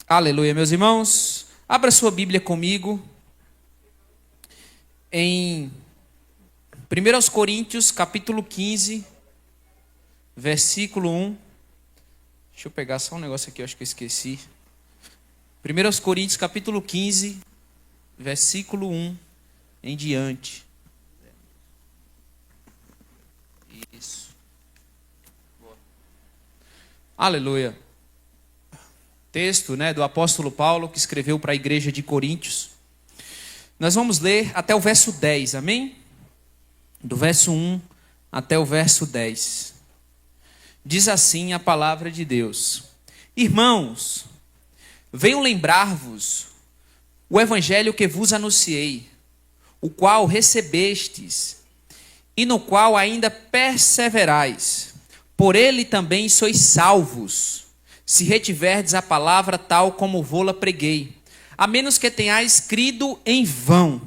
Aleluia, meus irmãos. Abra sua Bíblia comigo em 1 Coríntios, capítulo 15, versículo 1. Deixa eu pegar só um negócio aqui, eu acho que eu esqueci. 1 Coríntios, capítulo 15, versículo 1 em diante. Isso. Boa. Aleluia. Texto, do apóstolo Paulo, que escreveu para a igreja de Coríntios. Nós vamos ler até o verso 10, amém? Do verso 1 até o verso 10. Diz assim a palavra de Deus: Irmãos, venho lembrar-vos o evangelho que vos anunciei, o qual recebestes, e no qual ainda perseverais. Por ele também sois salvos, se retiverdes a palavra tal como vô-la preguei, a menos que tenhais crido em vão.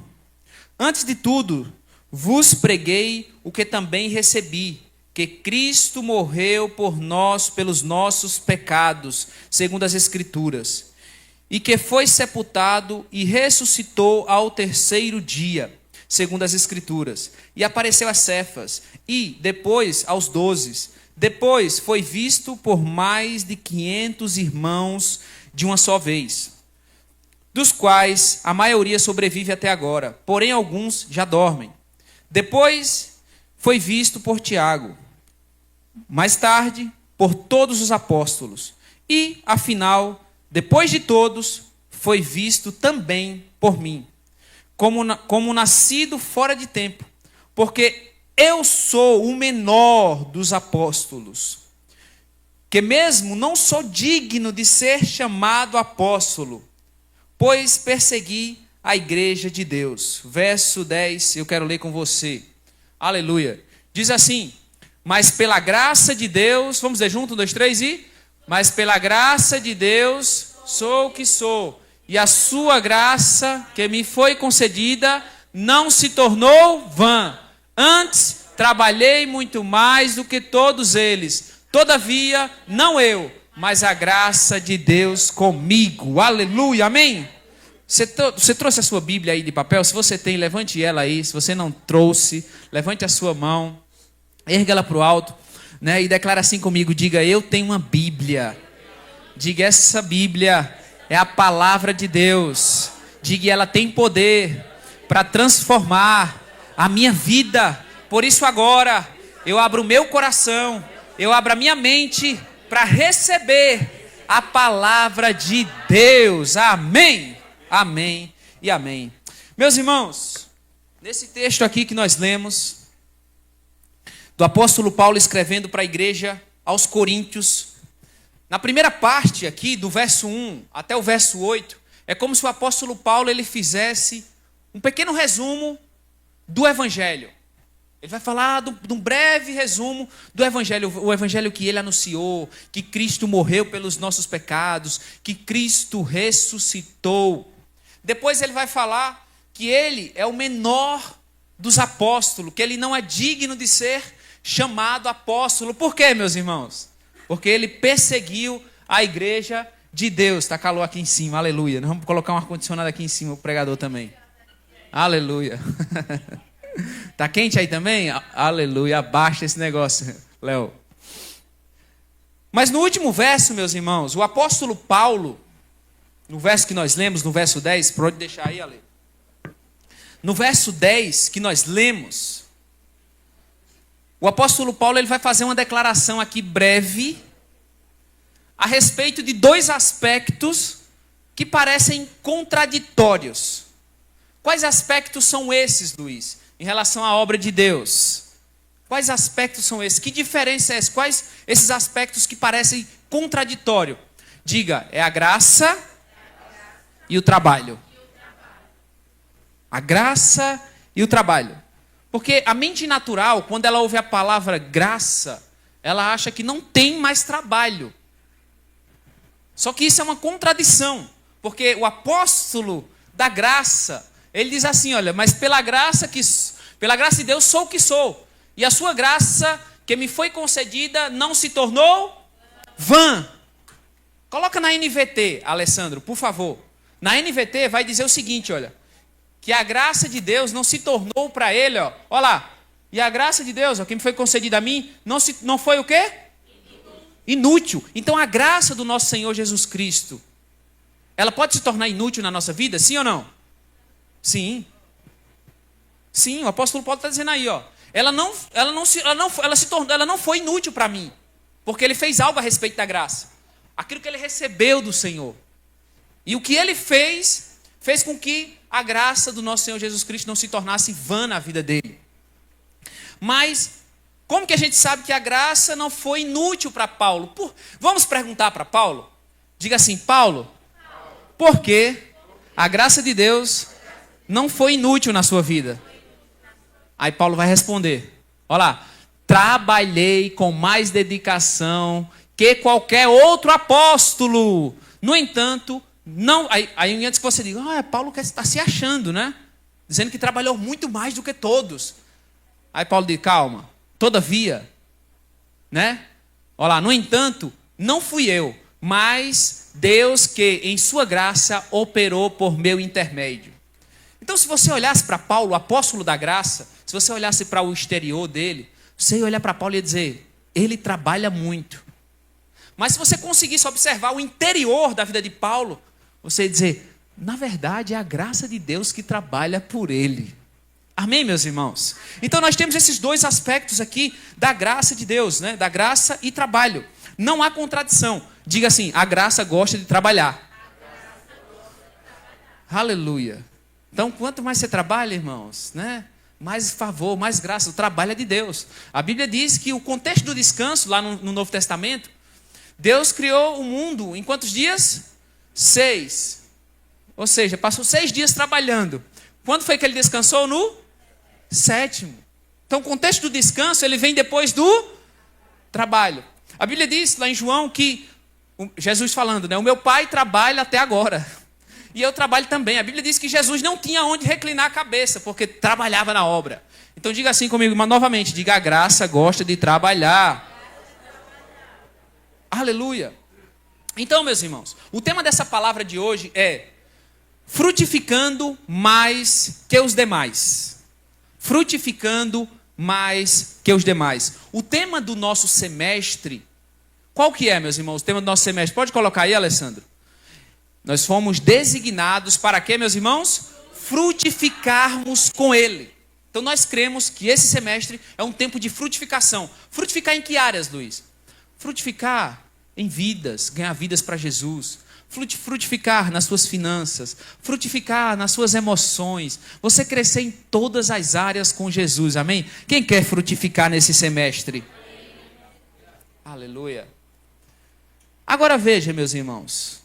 Antes de tudo, vos preguei o que também recebi, que Cristo morreu por nós pelos nossos pecados, segundo as Escrituras, e que foi sepultado e ressuscitou ao terceiro dia, segundo as Escrituras, e apareceu a Cefas, e depois aos 12. Depois foi visto por mais de 500 irmãos de uma só vez, dos quais a maioria sobrevive até agora, porém alguns já dormem. Depois foi visto por Tiago, mais tarde por todos os apóstolos, e, afinal, depois de todos, foi visto também por mim, como nascido fora de tempo, porque eu sou o menor dos apóstolos, que mesmo não sou digno de ser chamado apóstolo, pois persegui a igreja de Deus. Verso 10, eu quero ler com você. Aleluia. Diz assim: mas pela graça de Deus, vamos ler junto, 1, 2, 3 e... Mas pela graça de Deus sou o que sou, e a sua graça que me foi concedida não se tornou vã. Antes, trabalhei muito mais do que todos eles. Todavia, não eu, mas a graça de Deus comigo. Aleluia, amém? Você trouxe a sua Bíblia aí de papel? Se você tem, levante ela aí. Se você não trouxe, levante a sua mão, erga ela para o alto, e declara assim comigo. Diga: eu tenho uma Bíblia. Diga: essa Bíblia é a palavra de Deus. Diga: ela tem poder para transformar a minha vida. Por isso agora eu abro o meu coração, eu abro a minha mente para receber a palavra de Deus. Amém, amém e amém. Meus irmãos, nesse texto aqui que nós lemos, do apóstolo Paulo escrevendo para a igreja aos Coríntios, na primeira parte aqui, do verso 1 até o verso 8, é como se o apóstolo Paulo ele fizesse um pequeno resumo do evangelho. Ele vai falar de um breve resumo do evangelho, o evangelho que ele anunciou, que Cristo morreu pelos nossos pecados, que Cristo ressuscitou. Depois ele vai falar que ele é o menor dos apóstolos, que ele não é digno de ser chamado apóstolo. Por quê, meus irmãos? Porque ele perseguiu a igreja de Deus. Está calor aqui em cima, aleluia. Nós vamos colocar um ar-condicionado aqui em cima, o pregador também. Aleluia. Tá quente aí também? Aleluia. Abaixa esse negócio, Léo. Mas no último verso, meus irmãos, o apóstolo Paulo, no verso que nós lemos, no verso 10, pode deixar aí, Ale. No verso 10 que nós lemos, o apóstolo Paulo ele vai fazer uma declaração aqui breve a respeito de dois aspectos que parecem contraditórios. Quais aspectos são esses, Luiz, em relação à obra de Deus? Quais aspectos são esses? Que diferença é essa? Quais esses aspectos que parecem contraditórios? Diga: é a graça e o trabalho. A graça e o trabalho. Porque a mente natural, quando ela ouve a palavra graça, ela acha que não tem mais trabalho. Só que isso é uma contradição. Porque o apóstolo da graça, ele diz assim: olha, mas pela graça de Deus sou o que sou. E a sua graça que me foi concedida não se tornou vã. Coloca na NVT, Alessandro, por favor. Na NVT vai dizer o seguinte, olha. Que a graça de Deus não se tornou para ele, ó. Olha lá. E a graça de Deus, ó, que me foi concedida a mim, não foi o quê? Inútil. Então a graça do nosso Senhor Jesus Cristo, ela pode se tornar inútil na nossa vida? Sim ou não? Sim. Sim, o apóstolo Paulo está dizendo aí, ó. Ela não foi inútil para mim. Porque ele fez algo a respeito da graça. Aquilo que ele recebeu do Senhor. E o que ele fez com que a graça do nosso Senhor Jesus Cristo não se tornasse vã na vida dele. Mas, como que a gente sabe que a graça não foi inútil para Paulo? Vamos perguntar para Paulo? Diga assim, Paulo, por que a graça de Deus não foi inútil na sua vida? Aí Paulo vai responder, olha lá, trabalhei com mais dedicação que qualquer outro apóstolo. No entanto, não, aí antes que você diga, Paulo está se achando, né? Dizendo que trabalhou muito mais do que todos. Aí Paulo diz, calma, todavia, né? Olha lá, no entanto, não fui eu, mas Deus que em sua graça operou por meu intermédio. Então se você olhasse para Paulo, o apóstolo da graça, se você olhasse para o exterior dele, você ia olhar para Paulo e ia dizer, ele trabalha muito. Mas se você conseguisse observar o interior da vida de Paulo, você ia dizer, na verdade é a graça de Deus que trabalha por ele. Amém, meus irmãos? Então nós temos esses dois aspectos aqui da graça de Deus, né? Da graça e trabalho. Não há contradição. Diga assim, a graça gosta de trabalhar. Aleluia. Então quanto mais você trabalha, irmãos, né? Mais favor, mais graça. O trabalho é de Deus. A Bíblia diz que o contexto do descanso, lá no Novo Testamento, Deus criou o mundo em quantos dias? 6. Ou seja, passou 6 dias trabalhando. Quando foi que ele descansou? No 7º. Então o contexto do descanso, ele vem depois do trabalho. A Bíblia diz lá em João que, Jesus falando, né? O meu pai trabalha até agora. E eu trabalho também. A Bíblia diz que Jesus não tinha onde reclinar a cabeça, porque trabalhava na obra. Então diga assim comigo, mas novamente, diga, a graça gosta de trabalhar. Aleluia. Então, meus irmãos, o tema dessa palavra de hoje é frutificando mais que os demais. Frutificando mais que os demais. O tema do nosso semestre, qual que é, meus irmãos? O tema do nosso semestre, pode colocar aí, Alessandro? Nós fomos designados para quê, meus irmãos? Frutificarmos com ele. Então nós cremos que esse semestre é um tempo de frutificação. Frutificar em que áreas, Luiz? Frutificar em vidas, ganhar vidas para Jesus. Frutificar nas suas finanças. Frutificar nas suas emoções. Você crescer em todas as áreas com Jesus, amém? Quem quer frutificar nesse semestre? Aleluia. Agora veja, meus irmãos.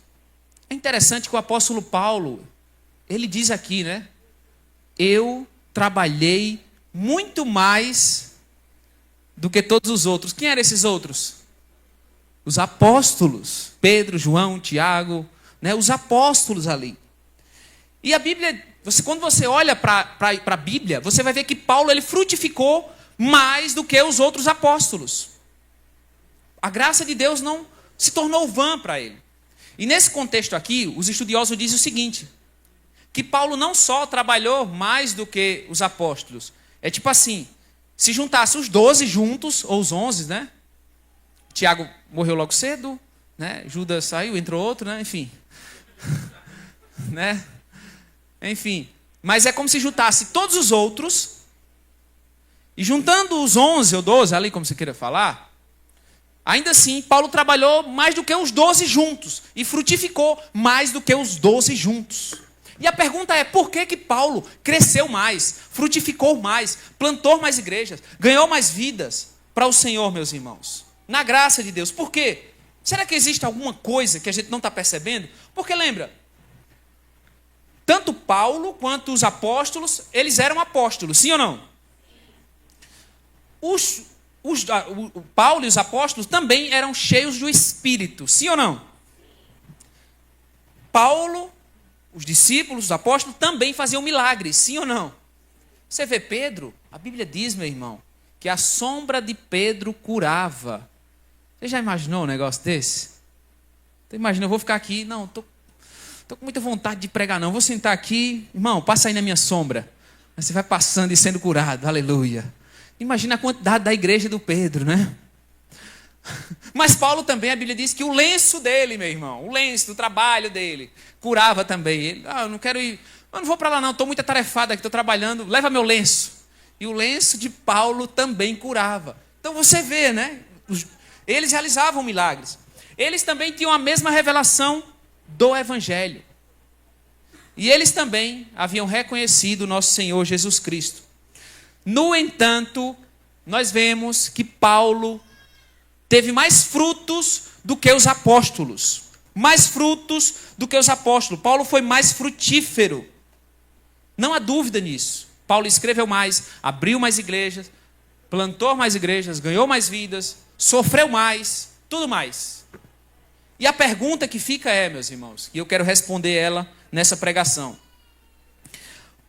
É interessante que o apóstolo Paulo, ele diz aqui, né? Eu trabalhei muito mais do que todos os outros. Quem eram esses outros? Os apóstolos. Pedro, João, Tiago, né? Os apóstolos ali. E a Bíblia, quando você olha para a Bíblia, você vai ver que Paulo ele frutificou mais do que os outros apóstolos. A graça de Deus não se tornou vã para ele. E nesse contexto aqui, os estudiosos dizem o seguinte, que Paulo não só trabalhou mais do que os apóstolos, é tipo assim, se juntasse os 12 juntos, ou os 11, né? Tiago morreu logo cedo, né? Judas saiu, entrou outro, né? Enfim. Né? Enfim. Mas é como se juntasse todos os outros, e juntando os 11 ou 12, ali como você queira falar, ainda assim, Paulo trabalhou mais do que os 12 juntos. E frutificou mais do que os 12 juntos. E a pergunta é, por que Paulo cresceu mais, frutificou mais, plantou mais igrejas, ganhou mais vidas para o Senhor, meus irmãos? Na graça de Deus. Por quê? Será que existe alguma coisa que a gente não está percebendo? Porque lembra, tanto Paulo quanto os apóstolos, eles eram apóstolos, sim ou não? O Paulo e os apóstolos também eram cheios do Espírito, sim ou não? Paulo, os discípulos, os apóstolos também faziam milagres, sim ou não? Você vê Pedro, a Bíblia diz, meu irmão, que a sombra de Pedro curava. Você já imaginou um negócio desse? Então imagina, eu vou ficar aqui, não, estou com muita vontade de pregar não, vou sentar aqui, irmão, passa aí na minha sombra. Aí você vai passando e sendo curado, aleluia. Imagina a quantidade da igreja do Pedro, né? Mas Paulo também, a Bíblia diz que o lenço dele, meu irmão, o lenço do trabalho dele, curava também. Ele, eu não quero ir, eu não vou para lá não, estou muito atarefado aqui, estou trabalhando, leva meu lenço. E o lenço de Paulo também curava. Então você vê, né? Eles realizavam milagres. Eles também tinham a mesma revelação do Evangelho. E eles também haviam reconhecido o nosso Senhor Jesus Cristo. No entanto, nós vemos que Paulo teve mais frutos do que os apóstolos. Mais frutos do que os apóstolos. Paulo foi mais frutífero. Não há dúvida nisso. Paulo escreveu mais, abriu mais igrejas, plantou mais igrejas, ganhou mais vidas, sofreu mais, tudo mais. E a pergunta que fica é, meus irmãos, e eu quero responder ela nessa pregação.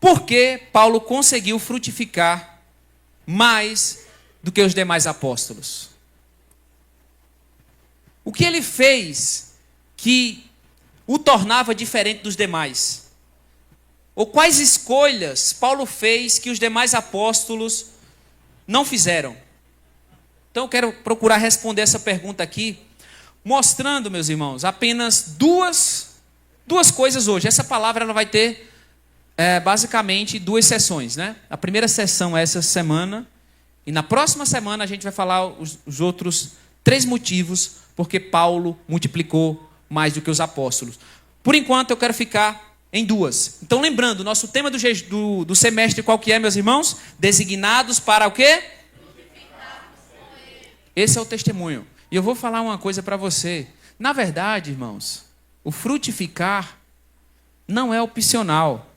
Por que Paulo conseguiu frutificar mais do que os demais apóstolos? O que ele fez que o tornava diferente dos demais? Ou quais escolhas Paulo fez que os demais apóstolos não fizeram? Então eu quero procurar responder essa pergunta aqui, mostrando, meus irmãos, apenas duas coisas hoje. Essa palavra ela vai ter basicamente 2 sessões, né? A primeira sessão é essa semana, e na próxima semana a gente vai falar os outros 3 motivos porque Paulo multiplicou mais do que os apóstolos. Por enquanto eu quero ficar em 2. Então lembrando, nosso tema do semestre qual que é, meus irmãos? Designados para o quê? Esse é o testemunho. E eu vou falar uma coisa para você. Na verdade, irmãos, o frutificar não é opcional.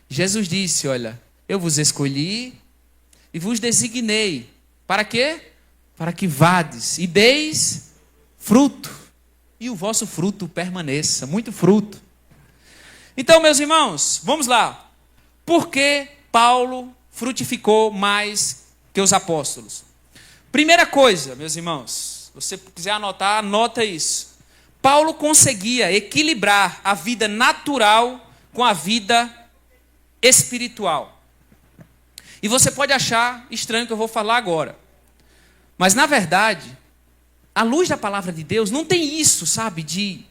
Jesus disse, olha, eu vos escolhi e vos designei. Para quê? Para que vades e deis fruto. E o vosso fruto permaneça. Muito fruto. Então, meus irmãos, vamos lá. Por que Paulo frutificou mais que os apóstolos? Primeira coisa, meus irmãos, se você quiser anotar, anota isso. Paulo conseguia equilibrar a vida natural com a vida espiritual. E você pode achar estranho o que eu vou falar agora. Mas, na verdade, à luz da palavra de Deus, não tem isso, sabe, de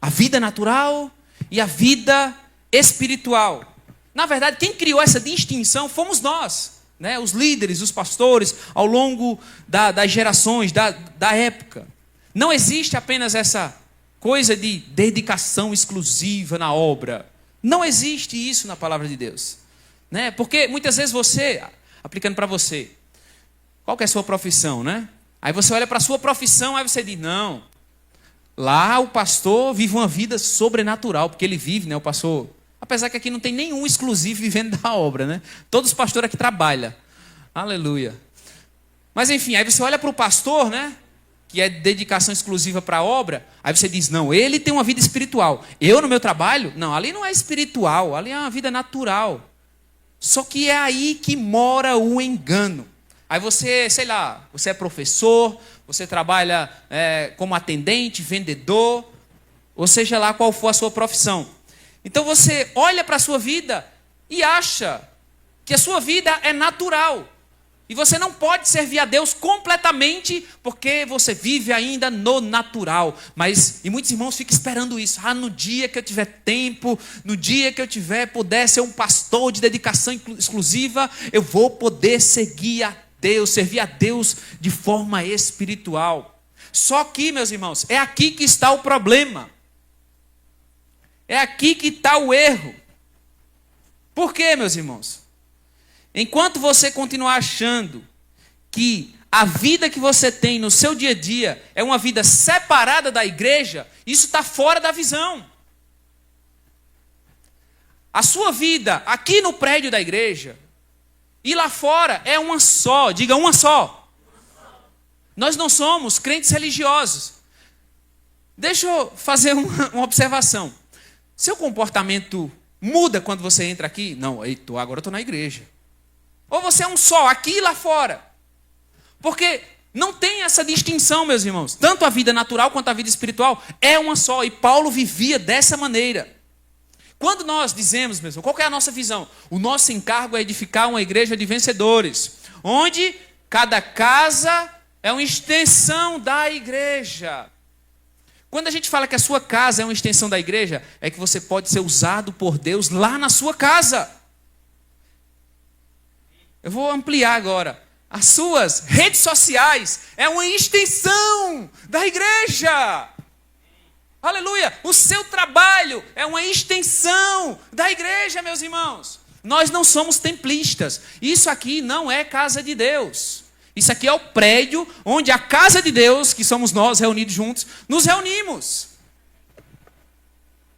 a vida natural e a vida espiritual. Na verdade, quem criou essa distinção fomos nós, né? Os líderes, os pastores, ao longo das gerações, da época. Não existe apenas essa coisa de dedicação exclusiva na obra. Não existe isso na palavra de Deus, né? Porque muitas vezes você, aplicando para você, qual que é a sua profissão, né? Aí você olha para a sua profissão, aí você diz, não, lá o pastor vive uma vida sobrenatural, porque ele vive, né, o pastor, apesar que aqui não tem nenhum exclusivo vivendo da obra, né? Todos os pastores aqui trabalham, aleluia. Mas enfim, aí você olha para o pastor, né, que é dedicação exclusiva para a obra, aí você diz, não, ele tem uma vida espiritual. Eu no meu trabalho, não, ali não é espiritual, ali é uma vida natural. Só que é aí que mora o engano. Aí você, sei lá, você é professor, você trabalha como atendente, vendedor, ou seja lá qual for a sua profissão. Então você olha para a sua vida e acha que a sua vida é natural. E você não pode servir a Deus completamente porque você vive ainda no natural. E muitos irmãos ficam esperando isso. No dia que eu tiver tempo, no dia que eu puder ser um pastor de dedicação exclusiva, eu vou poder seguir a Deus, servir a Deus de forma espiritual. Só que, meus irmãos, é aqui que está o problema. É aqui que está o erro. Por quê, meus irmãos? Enquanto você continuar achando que a vida que você tem no seu dia a dia é uma vida separada da igreja, isso está fora da visão. A sua vida aqui no prédio da igreja e lá fora é uma só, diga uma só. Nós não somos crentes religiosos. Deixa eu fazer uma observação. Seu comportamento muda quando você entra aqui? Não, agora eu estou na igreja. Ou você é um só, aqui e lá fora. Porque Não tem essa distinção, meus irmãos. Tanto a vida natural quanto a vida espiritual é uma só. E Paulo vivia dessa maneira. Quando nós dizemos, mesmo, qual que é a nossa visão? O nosso encargo é edificar uma igreja de vencedores, onde cada casa é uma extensão da igreja. Quando a gente fala que a sua casa é uma extensão da igreja, é que você pode ser usado por Deus lá na sua casa. Eu vou ampliar agora. As suas redes sociais é uma extensão da igreja. Aleluia! O seu trabalho é uma extensão da igreja, meus irmãos. Nós não somos templistas. Isso aqui não é casa de Deus. Isso aqui é o prédio onde a casa de Deus, que somos nós reunidos juntos, nos reunimos.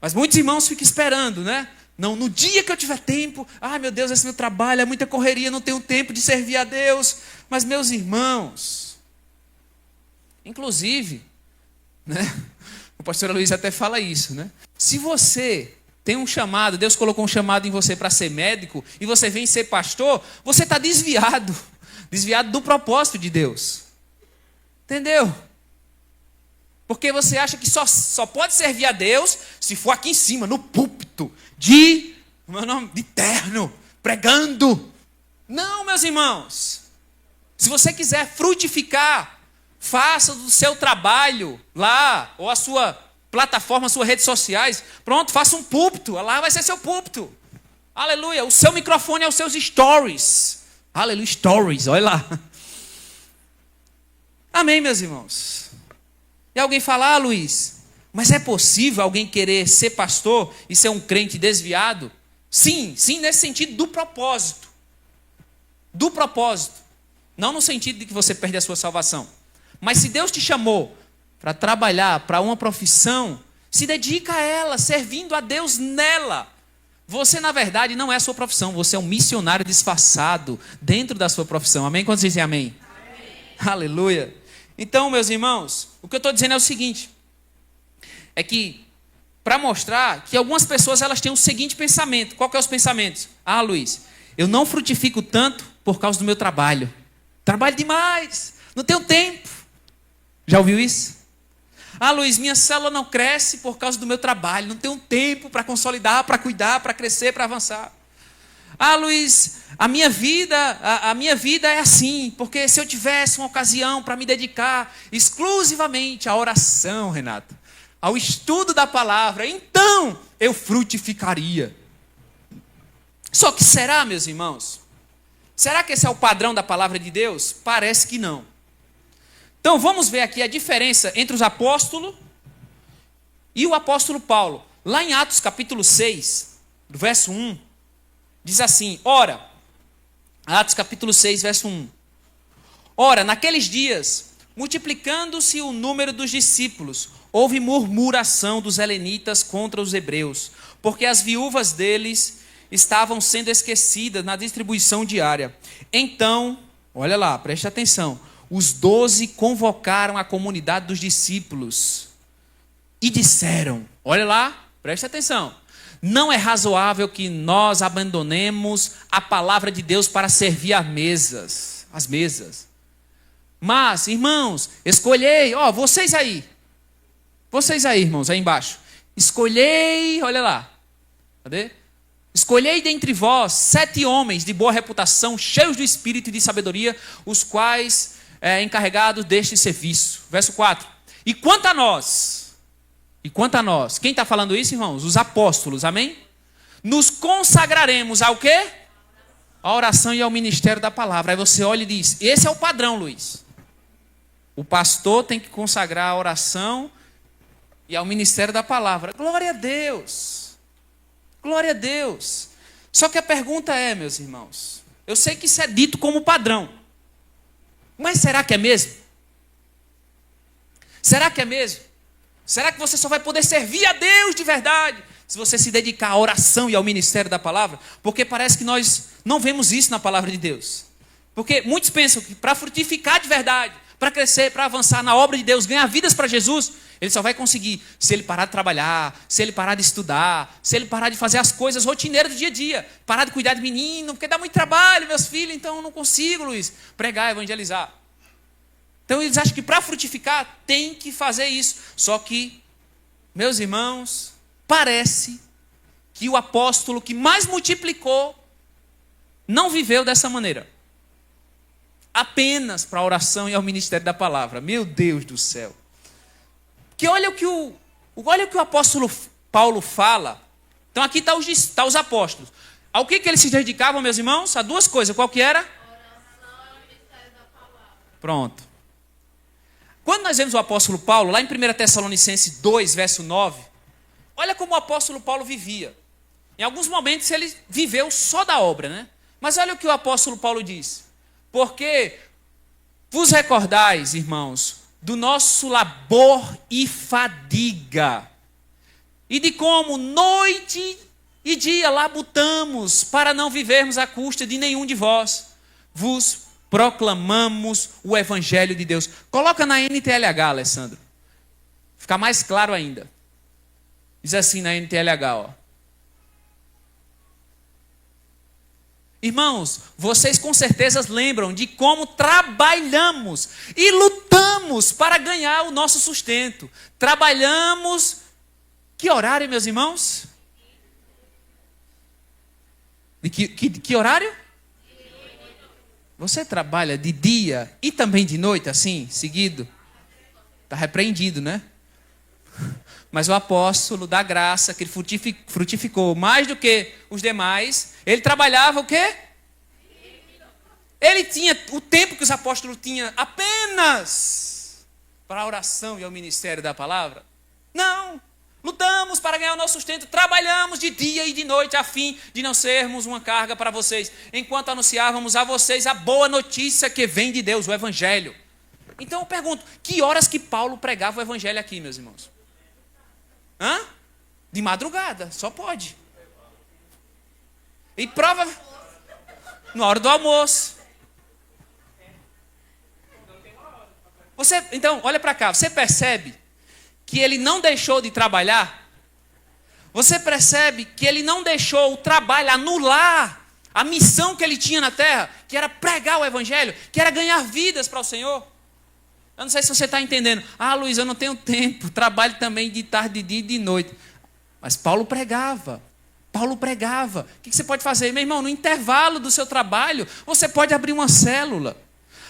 Mas muitos irmãos ficam esperando, né? Não, no dia que eu tiver tempo, ai meu Deus, esse meu trabalho é muita correria, não tenho tempo de servir a Deus. Mas meus irmãos, inclusive, né? O pastor Luiz até fala isso, né? Se você tem um chamado, Deus colocou um chamado em você para ser médico, e você vem ser pastor, você está desviado do propósito de Deus. Entendeu? Porque você acha que só pode servir a Deus se for aqui em cima, no púlpito, de terno, pregando. Não, meus irmãos. Se você quiser frutificar, faça do seu trabalho lá, ou a sua plataforma, as suas redes sociais, pronto, faça um púlpito, lá vai ser seu púlpito. Aleluia, o seu microfone é os seus stories. Aleluia, stories, olha lá. Amém, meus irmãos. E alguém fala, Luiz, mas é possível alguém querer ser pastor e ser um crente desviado? Sim, nesse sentido do propósito. Do propósito. Não no sentido de que você perde a sua salvação. Mas se Deus te chamou para trabalhar para uma profissão, se dedica a ela, servindo a Deus nela. Você, na verdade, não é a sua profissão. Você é um missionário disfarçado dentro da sua profissão. Amém? Quando vocês dizem amém? Amém. Aleluia. Então, meus irmãos, o que eu estou dizendo é o seguinte. É que, para mostrar que algumas pessoas elas têm o seguinte pensamento. Qual que é os pensamentos? Ah, Luiz, eu não frutifico tanto por causa do meu trabalho. Trabalho demais. Não tenho tempo. Já ouviu isso? Ah, Luiz, minha célula não cresce por causa do meu trabalho. Não tenho tempo para consolidar, para cuidar, para crescer, para avançar. Ah, Luiz, a minha vida é assim, porque se eu tivesse uma ocasião para me dedicar exclusivamente à oração, Renato, ao estudo da palavra, então eu frutificaria. Só que será, meus irmãos? Será que esse é o padrão da palavra de Deus? Parece que não. Então vamos ver aqui a diferença entre os apóstolos e o apóstolo Paulo. Lá em Atos capítulo 6, do verso 1, diz assim, ora, Atos capítulo 6, verso 1. Ora, naqueles dias, multiplicando-se o número dos discípulos, houve murmuração dos helenitas contra os hebreus, porque as viúvas deles estavam sendo esquecidas na distribuição diária. Então, olha lá, preste atenção. Os 12 convocaram a comunidade dos discípulos e disseram, olha lá, preste atenção. Não é razoável que nós abandonemos a palavra de Deus para servir as mesas. Mas, irmãos, escolhei, vocês aí, irmãos, aí embaixo. Escolhei, olha lá, cadê? Escolhei dentre vós 7 homens de boa reputação, cheios do espírito e de sabedoria, os quais encarregados deste serviço. Verso 4. E quanto a nós, quem está falando isso, irmãos? Os apóstolos, amém? Nos consagraremos ao quê? A oração e ao ministério da palavra. Aí você olha e diz, esse é o padrão, Luiz. O pastor tem que consagrar a oração e ao ministério da palavra. Glória a Deus. Glória a Deus. Só que a pergunta é, meus irmãos, eu sei que isso é dito como padrão, mas será que é mesmo? Será que é mesmo? Será que você só vai poder servir a Deus de verdade se você se dedicar à oração e ao ministério da palavra? Porque parece que nós não vemos isso na palavra de Deus. Porque muitos pensam que para frutificar de verdade, para crescer, para avançar na obra de Deus, ganhar vidas para Jesus, ele só vai conseguir se ele parar de trabalhar, se ele parar de estudar, se ele parar de fazer as coisas rotineiras do dia a dia, parar de cuidar de menino, porque dá muito trabalho, meus filhos, então eu não consigo, Luiz, pregar, evangelizar. Então eles acham que para frutificar tem que fazer isso. Só que, meus irmãos, parece que o apóstolo que mais multiplicou não viveu dessa maneira. Apenas para a oração e ao ministério da palavra. Meu Deus do céu. Que olha o que o apóstolo Paulo fala. Então aqui está os apóstolos. Ao que eles se dedicavam, meus irmãos? A duas coisas. Qual que era? Oração e ministério da palavra. Pronto. Quando nós vemos o apóstolo Paulo, lá em 1 Tessalonicenses 2, verso 9, olha como o apóstolo Paulo vivia. Em alguns momentos ele viveu só da obra, né? Mas olha o que o apóstolo Paulo diz. Porque vos recordais, irmãos, do nosso labor e fadiga, e de como noite e dia labutamos para não vivermos à custa de nenhum de vós. Vos proclamamos o evangelho de Deus. Coloca na NTLH, Alessandro. Fica mais claro ainda. Diz assim na NTLH, ó. Irmãos, vocês com certeza lembram de como trabalhamos e lutamos para ganhar o nosso sustento. Trabalhamos, que horário, meus irmãos? De que horário? Você trabalha de dia e também de noite, assim, seguido? Está repreendido, né? Mas o apóstolo da graça, que ele frutificou mais do que os demais, ele trabalhava o quê? Ele tinha o tempo que os apóstolos tinham apenas para a oração e ao ministério da palavra? Não. Lutamos para ganhar o nosso sustento, trabalhamos de dia e de noite a fim de não sermos uma carga para vocês, enquanto anunciávamos a vocês a boa notícia que vem de Deus, o evangelho. Então eu pergunto, que horas que Paulo pregava o evangelho aqui, meus irmãos? Hã? De madrugada, só pode. E prova na hora do almoço. Então, olha para cá, você percebe que ele não deixou de trabalhar? Você percebe que ele não deixou o trabalho anular a missão que ele tinha na terra, que era pregar o evangelho, que era ganhar vidas para o Senhor? Eu não sei se você está entendendo. Ah, Luiz, eu não tenho tempo. Trabalho também de tarde, de dia e de noite. Mas Paulo pregava. Paulo pregava. O que você pode fazer? Meu irmão, no intervalo do seu trabalho, você pode abrir uma célula.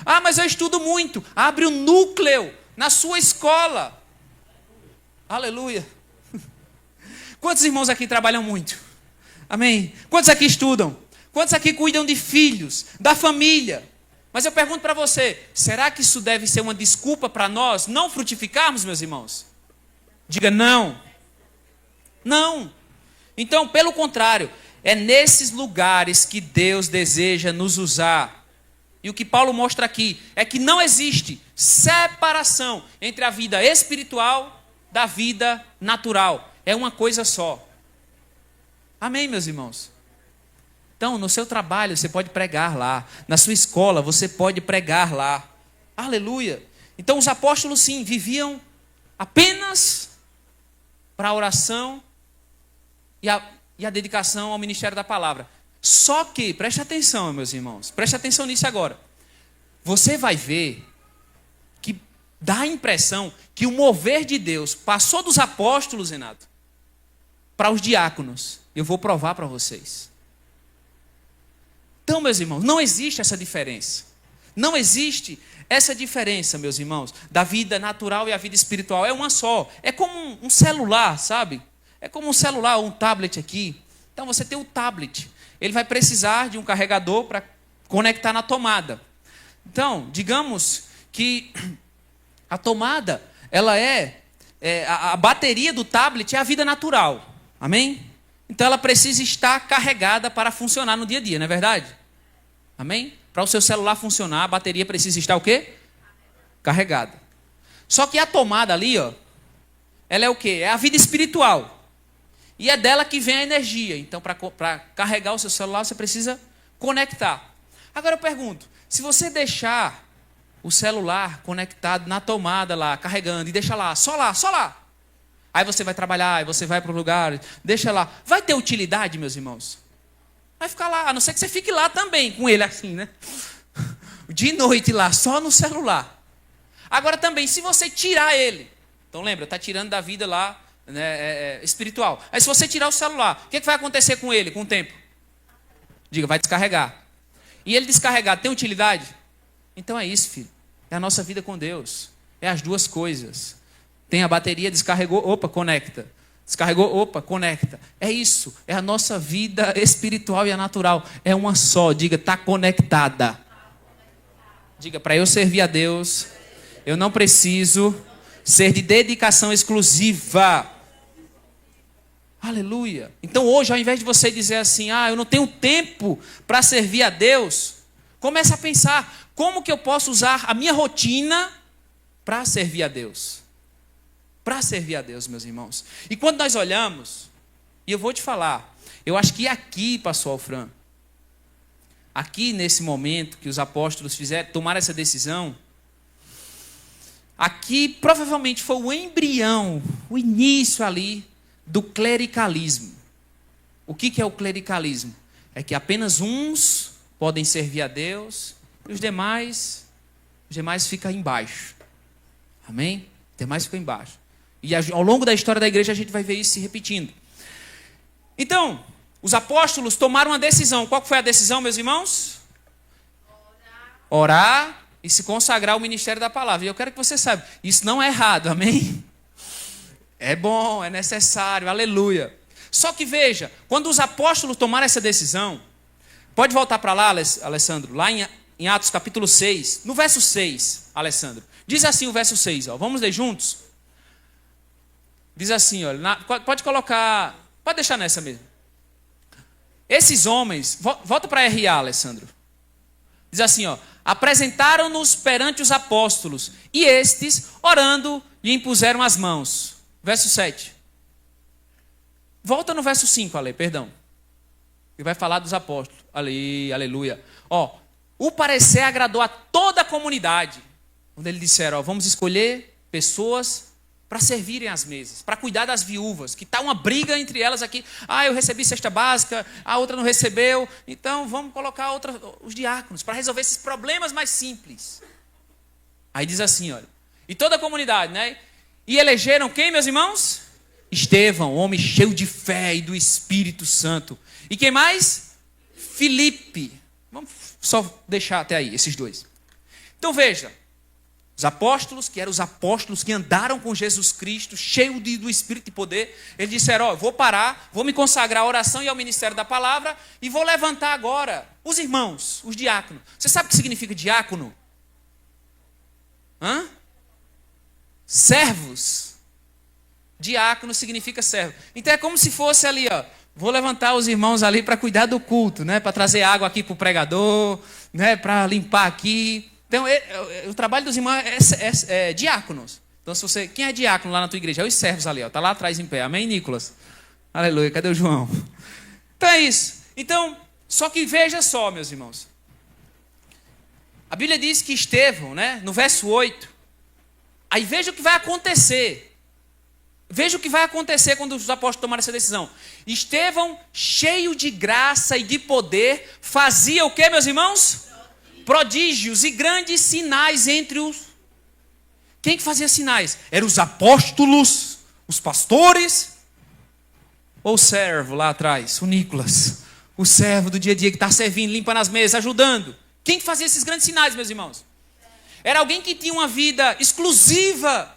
Ah, mas eu estudo muito. Abre um núcleo na sua escola. Aleluia. Quantos irmãos aqui trabalham muito? Amém? Quantos aqui estudam? Quantos aqui cuidam de filhos, da família? Mas eu pergunto para você, será que isso deve ser uma desculpa para nós não frutificarmos, meus irmãos? Diga não. Não. Então, pelo contrário, é nesses lugares que Deus deseja nos usar. E o que Paulo mostra aqui é que não existe separação entre a vida espiritual da vida natural. É uma coisa só. Amém, meus irmãos? Então, no seu trabalho, você pode pregar lá. Na sua escola, você pode pregar lá. Aleluia. Então, os apóstolos, sim, viviam apenas para a oração e a dedicação ao ministério da palavra. Só que, preste atenção, meus irmãos. Preste atenção nisso agora. Você vai ver que dá a impressão que o mover de Deus passou dos apóstolos, Renato, para os diáconos. Eu vou provar para vocês. Então, meus irmãos, não existe essa diferença. Não existe essa diferença, meus irmãos, da vida natural e a vida espiritual. É uma só. É como um celular, sabe? É como um celular ou um tablet aqui. Então, você tem o tablet. Ele vai precisar de um carregador para conectar na tomada. Então, digamos que a tomada, ela a bateria do tablet é a vida natural. Amém? Então ela precisa estar carregada para funcionar no dia a dia, não é verdade? Amém? Para o seu celular funcionar, a bateria precisa estar o quê? Carregada. Só que a tomada ali, ó, ela é o quê? É a vida espiritual. E é dela que vem a energia. Então, para carregar o seu celular, você precisa conectar. Agora eu pergunto, se você deixar o celular conectado na tomada lá, carregando, e deixa lá, só lá. Aí você vai trabalhar, aí você vai para o lugar, deixa lá. Vai ter utilidade, meus irmãos? Vai ficar lá, a não ser que você fique lá também, com ele assim, né? De noite lá, só no celular. Agora também, se você tirar ele, então lembra, está tirando da vida lá, né, espiritual. Aí se você tirar o celular, o que vai acontecer com ele com o tempo? Diga, vai descarregar. E ele descarregar tem utilidade? Então é isso, filho. É a nossa vida com Deus. É as duas coisas. Tem a bateria, descarregou, opa, conecta. Descarregou, opa, conecta. É isso. É a nossa vida espiritual e a natural. É uma só. Diga, está conectada. Diga, para eu servir a Deus, eu não preciso ser de dedicação exclusiva. Aleluia. Então hoje, ao invés de você dizer assim, eu não tenho tempo para servir a Deus, comece a pensar, como que eu posso usar a minha rotina para servir a Deus? Para servir a Deus, meus irmãos. E quando nós olhamos, e eu vou te falar, eu acho que aqui, pastor Alfran, aqui nesse momento que os apóstolos tomaram essa decisão, aqui provavelmente foi o embrião, o início ali do clericalismo. O que é o clericalismo? É que apenas uns podem servir a Deus e os demais ficam embaixo. Amém? Os demais ficam embaixo. E ao longo da história da igreja a gente vai ver isso se repetindo. Então, os apóstolos tomaram uma decisão. Qual foi a decisão, meus irmãos? Orar e se consagrar ao ministério da palavra. E eu quero que você saiba, isso não é errado, amém? É bom, é necessário, aleluia. Só que veja, quando os apóstolos tomaram essa decisão, pode voltar para lá, Alessandro, lá em Atos capítulo 6, no verso 6, Alessandro. Diz assim o verso 6, ó, vamos ler juntos? Diz assim, olha, pode colocar, pode deixar nessa mesmo. Esses homens, volta para RA, Alessandro. Diz assim, ó, apresentaram-nos perante os apóstolos, e estes, orando, lhe impuseram as mãos. Verso 7. Volta no verso 5, Ale, perdão. Ele vai falar dos apóstolos. Ali, aleluia. Ó, o parecer agradou a toda a comunidade. Quando eles disseram, ó, vamos escolher pessoas para servirem às mesas, para cuidar das viúvas, que está uma briga entre elas aqui. Eu recebi cesta básica, a outra não recebeu, então vamos colocar os diáconos para resolver esses problemas mais simples. Aí diz assim, olha, e toda a comunidade, né? E elegeram quem, meus irmãos? Estevão, homem cheio de fé e do Espírito Santo. E quem mais? Filipe. Vamos só deixar até aí, esses dois. Então veja, os apóstolos, que eram os apóstolos que andaram com Jesus Cristo, cheios do Espírito e poder, eles disseram, vou parar, vou me consagrar à oração e ao ministério da palavra, e vou levantar agora os irmãos, os diáconos. Você sabe o que significa diácono? Servos. Diácono significa servo. Então é como se fosse ali, ó, vou levantar os irmãos ali para cuidar do culto, né, para trazer água aqui para o pregador, né, para limpar aqui. Então, o trabalho dos irmãos é diáconos. Então, quem é diácono lá na tua igreja? É os servos ali, ó, tá lá atrás em pé. Amém, Nicolas? Aleluia, cadê o João? Então é isso. Então, só que veja só, meus irmãos. A Bíblia diz que Estevão, né, no verso 8, aí veja o que vai acontecer. Veja o que vai acontecer quando os apóstolos tomaram essa decisão. Estevão, cheio de graça e de poder, fazia o que, meus irmãos? Prodígios e grandes sinais entre os... Quem que fazia sinais? Eram os apóstolos, os pastores, ou o servo lá atrás, o Nicolas, o servo do dia a dia que está servindo, limpando as mesas, ajudando. Quem que fazia esses grandes sinais, meus irmãos? Era alguém que tinha uma vida exclusiva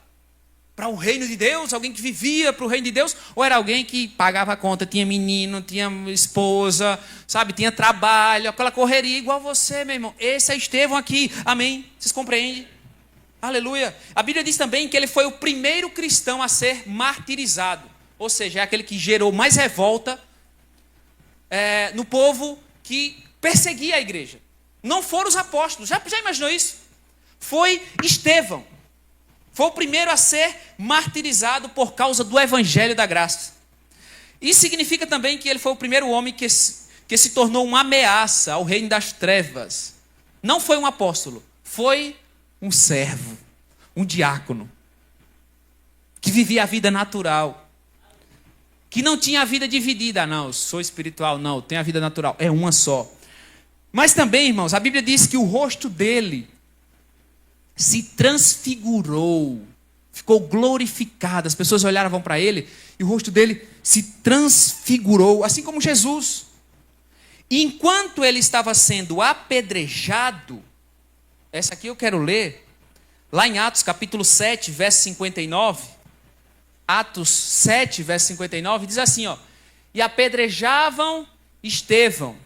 para o reino de Deus, alguém que vivia para o reino de Deus, ou era alguém que pagava a conta, tinha menino, tinha esposa, sabe, tinha trabalho, aquela correria igual você, meu irmão. Esse é Estevão aqui, amém? Vocês compreendem? Aleluia. A Bíblia diz também que ele foi o primeiro cristão a ser martirizado, ou seja, é aquele que gerou mais revolta no povo que perseguia a igreja. Não foram os apóstolos, já imaginou isso? Foi Estevão. Foi o primeiro a ser martirizado por causa do evangelho da graça. Isso significa também que ele foi o primeiro homem que se tornou uma ameaça ao reino das trevas. Não foi um apóstolo, foi um servo, um diácono, que vivia a vida natural, que não tinha a vida dividida. Não, eu sou espiritual, não, tem a vida natural, é uma só. Mas também, irmãos, a Bíblia diz que o rosto dele se transfigurou, ficou glorificado. As pessoas olhavam para ele e o rosto dele se transfigurou, assim como Jesus. E enquanto ele estava sendo apedrejado, essa aqui eu quero ler, lá em Atos capítulo 7, verso 59, Atos 7, verso 59, diz assim, ó: e apedrejavam Estevão,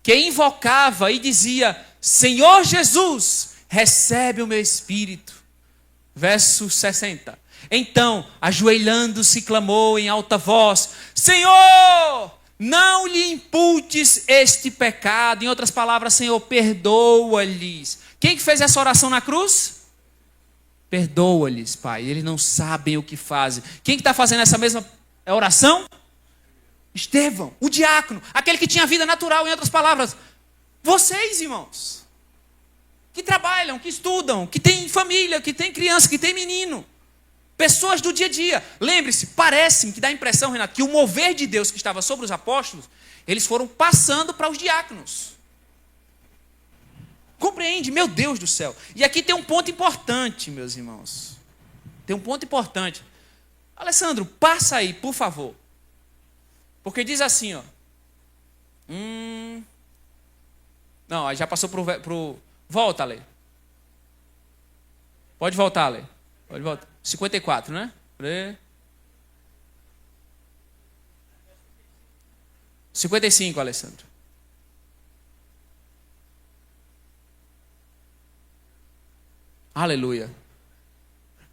que invocava e dizia: Senhor Jesus, recebe o meu espírito. Verso 60. Então, ajoelhando-se, clamou em alta voz: Senhor, não lhe imputes este pecado. Em outras palavras, Senhor, perdoa-lhes. Quem que fez essa oração na cruz? Perdoa-lhes, Pai, eles não sabem o que fazem. Quem que está fazendo essa mesma oração? Estevão, o diácono, aquele que tinha vida natural, em outras palavras. Vocês, irmãos, que trabalham, que estudam, que têm família, que têm criança, que têm menino, pessoas do dia a dia. Lembre-se, parece-me que dá a impressão, Renato, que o mover de Deus que estava sobre os apóstolos, eles foram passando para os diáconos. Compreende? Meu Deus do céu. E aqui tem um ponto importante, meus irmãos. Tem um ponto importante. Alessandro, passa aí, por favor. Porque diz assim, ó. Não, já passou pro... Volta, Ale. Pode voltar, Ale. Pode voltar. 54, né? 55, Alessandro. Aleluia.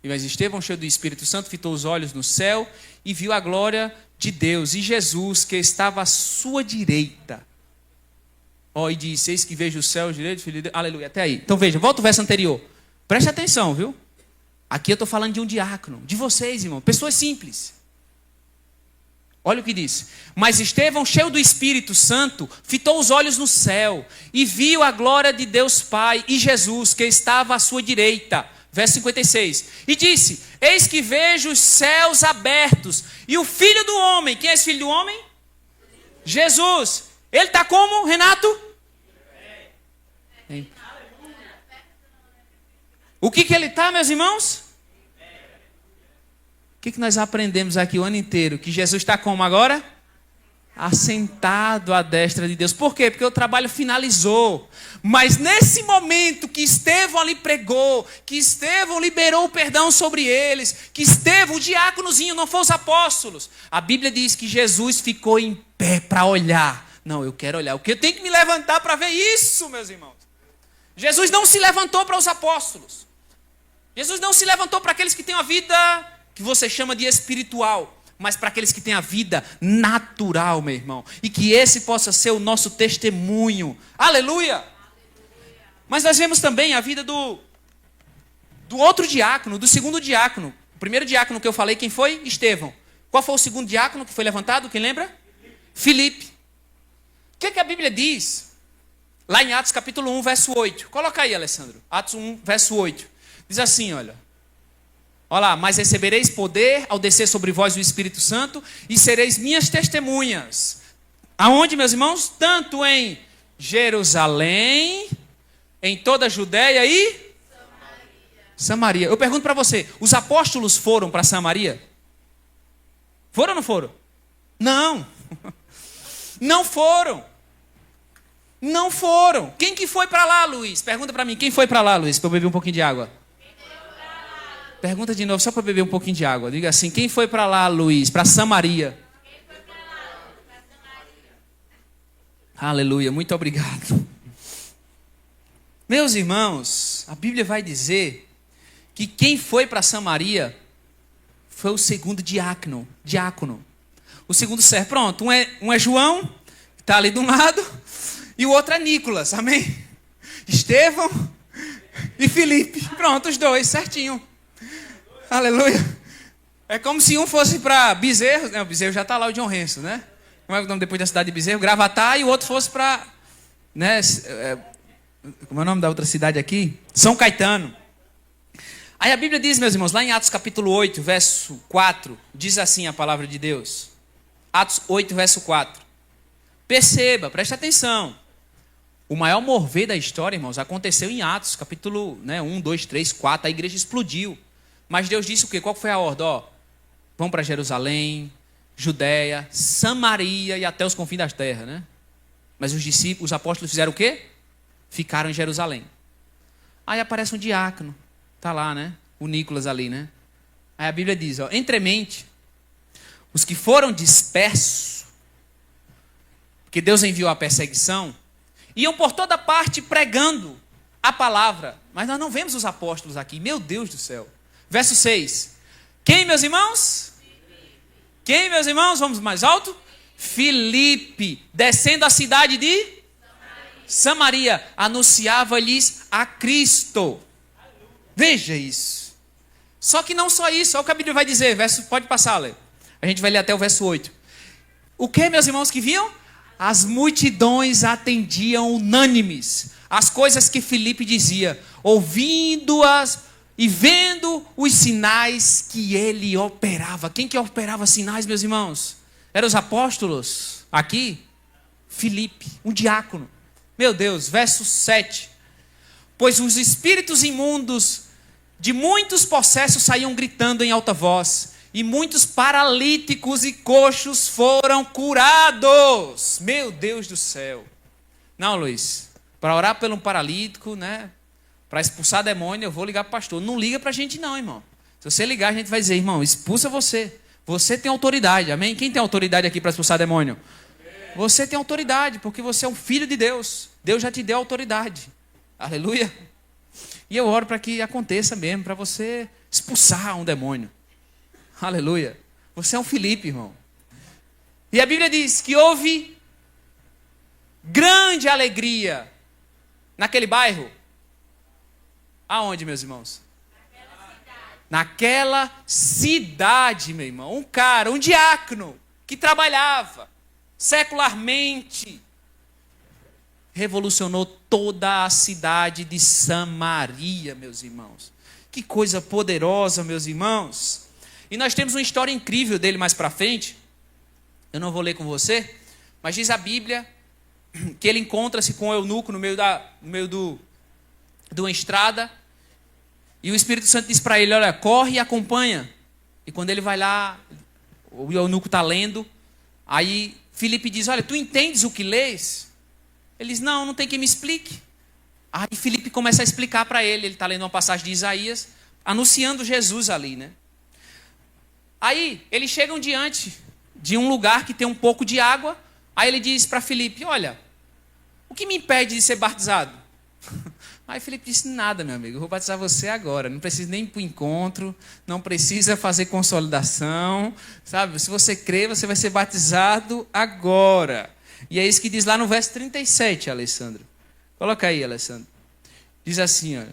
Mas Estevão, cheio do Espírito Santo, fitou os olhos no céu e viu a glória de Deus e Jesus, que estava à sua direita. E disse: eis que vejo o céu direito, filho de Deus. Aleluia, até aí. Então veja, volta o verso anterior. Preste atenção, viu? Aqui eu estou falando de um diácono, de vocês, irmão, pessoas simples. Olha o que diz: mas Estevão, cheio do Espírito Santo, fitou os olhos no céu e viu a glória de Deus Pai e Jesus, que estava à sua direita. Verso 56. E disse: eis que vejo os céus abertos e o Filho do Homem. Quem é esse Filho do Homem? Jesus. Ele está como, Renato? O que ele está, meus irmãos? O que nós aprendemos aqui o ano inteiro? Que Jesus está como agora? Assentado à destra de Deus. Por quê? Porque o trabalho finalizou. Mas nesse momento que Estevão ali pregou, que Estevão liberou o perdão sobre eles, que Estevão, o diáconozinho, não foi os apóstolos, a Bíblia diz que Jesus ficou em pé para olhar. Não, eu quero olhar. Eu tenho que me levantar para ver isso, meus irmãos. Jesus não se levantou para os apóstolos. Jesus não se levantou para aqueles que têm a vida que você chama de espiritual, mas para aqueles que têm a vida natural, meu irmão. E que esse possa ser o nosso testemunho. Aleluia! Mas nós vemos também a vida do outro diácono, do segundo diácono. O primeiro diácono que eu falei, quem foi? Estevão. Qual foi o segundo diácono que foi levantado? Quem lembra? Filipe. O que a Bíblia diz? Lá em Atos capítulo 1, verso 8. Coloca aí, Alessandro. Atos 1, verso 8. Diz assim, olha lá: mas recebereis poder ao descer sobre vós o Espírito Santo e sereis minhas testemunhas. Aonde, meus irmãos? Tanto em Jerusalém, em toda a Judéia e Samaria. Eu pergunto para você, os apóstolos foram para Samaria? Foram ou não foram? Não. Não foram. Não foram. Quem que foi para lá, Luiz? Pergunta para mim, quem foi para lá, Luiz? Para eu beber um pouquinho de água. Pergunta de novo, só para beber um pouquinho de água. Diga assim: quem foi para lá, Luiz? Para Samaria. Quem foi para lá, para Samaria? Aleluia, muito obrigado. Meus irmãos, a Bíblia vai dizer que quem foi para Samaria foi o segundo diácono. O segundo servo. Pronto, um é João, que está ali de um lado, e o outro é Nicolas, amém? Estevão e Filipe. Pronto, os dois, certinho. Aleluia. É como se um fosse para Bezerro. Não, Bezerro já está lá, o John Renzo, né? Como é o nome depois da cidade de Bezerro? Gravatar. E o outro fosse para... né? Como é o nome da outra cidade aqui? São Caetano. Aí a Bíblia diz, meus irmãos, lá em Atos capítulo 8, verso 4, diz assim a palavra de Deus. Atos 8, verso 4. Perceba, preste atenção. O maior mover da história, irmãos, aconteceu em Atos, capítulo 1, 2, 3, 4. A igreja explodiu. Mas Deus disse o quê? Qual foi a ordem? Vão para Jerusalém, Judéia, Samaria e até os confins das terras, né? Mas os apóstolos fizeram o quê? Ficaram em Jerusalém. Aí aparece um diácono. Está lá, né? O Nicolas ali, né? Aí a Bíblia diz, entremente, os que foram dispersos, porque Deus enviou a perseguição, iam por toda parte pregando a palavra. Mas nós não vemos os apóstolos aqui. Meu Deus do céu. Verso 6. Quem, meus irmãos? Quem, meus irmãos? Vamos mais alto. Filipe, descendo a cidade de Samaria, anunciava-lhes a Cristo. Veja isso. Só que não só isso. Olha o que a Bíblia vai dizer. Pode passar, Lê. A gente vai ler até o verso 8. O que, meus irmãos, que viam? As multidões atendiam unânimes as coisas que Filipe dizia, ouvindo-as e vendo os sinais que ele operava. Quem que operava sinais, meus irmãos? Eram os apóstolos. Aqui, Filipe, um diácono. Meu Deus, verso 7. Pois os espíritos imundos de muitos possessos saíam gritando em alta voz, e muitos paralíticos e coxos foram curados. Meu Deus do céu. Não, Luiz, para orar por um paralítico, né? Para expulsar demônio, eu vou ligar para o pastor. Não liga para a gente não, irmão. Se você ligar, a gente vai dizer, irmão, expulsa você. Você tem autoridade, amém? Quem tem autoridade aqui para expulsar demônio? Você tem autoridade, porque você é um filho de Deus. Deus já te deu autoridade. Aleluia. E eu oro para que aconteça mesmo, para você expulsar um demônio. Aleluia. Você é um Filipe, irmão. E a Bíblia diz que houve grande alegria naquele bairro. Aonde, meus irmãos? Naquela cidade, meu irmão. Um cara, um diácono, que trabalhava secularmente, revolucionou toda a cidade de Samaria, meus irmãos. Que coisa poderosa, meus irmãos. E nós temos uma história incrível dele mais para frente. Eu não vou ler com você, mas diz a Bíblia que ele encontra-se com o eunuco no meio de uma estrada, e o Espírito Santo diz para ele, olha, corre e acompanha. E quando ele vai lá, o eunuco está lendo, aí Filipe diz, olha, tu entendes o que lês? Ele diz, não tem quem me explique. Aí Filipe começa a explicar para ele está lendo uma passagem de Isaías, anunciando Jesus ali, né? Aí eles chegam diante de um lugar que tem um pouco de água, aí ele diz para Filipe, olha, o que me impede de ser batizado? Aí Filipe disse, nada, meu amigo, eu vou batizar você agora, não precisa nem ir para o encontro, não precisa fazer consolidação, sabe? Se você crer, você vai ser batizado agora. E é isso que diz lá no verso 37, Alessandro. Coloca aí, Alessandro. Diz assim, olha.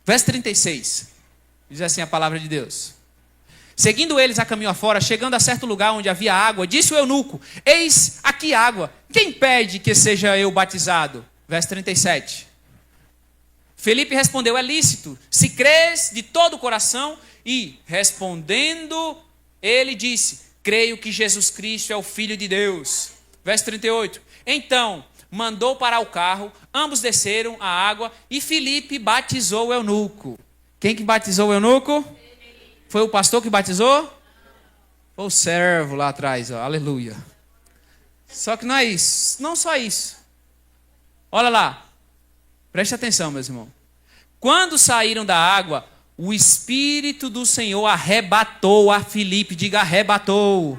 Verso 36. Diz assim a palavra de Deus. Seguindo eles a caminho afora, chegando a certo lugar onde havia água, disse o eunuco, eis aqui água, quem pede que seja eu batizado? Verso 37. Filipe respondeu, é lícito, se crês de todo o coração. E, respondendo, ele disse, creio que Jesus Cristo é o Filho de Deus. Verso 38. Então, mandou parar o carro, ambos desceram a água e Filipe batizou o eunuco. Quem que batizou o eunuco? Foi o pastor que batizou? Foi o servo lá atrás, aleluia. Só que não é isso, não só isso. Olha lá, preste atenção, meus irmãos. Quando saíram da água, o Espírito do Senhor arrebatou a Filipe, diga arrebatou.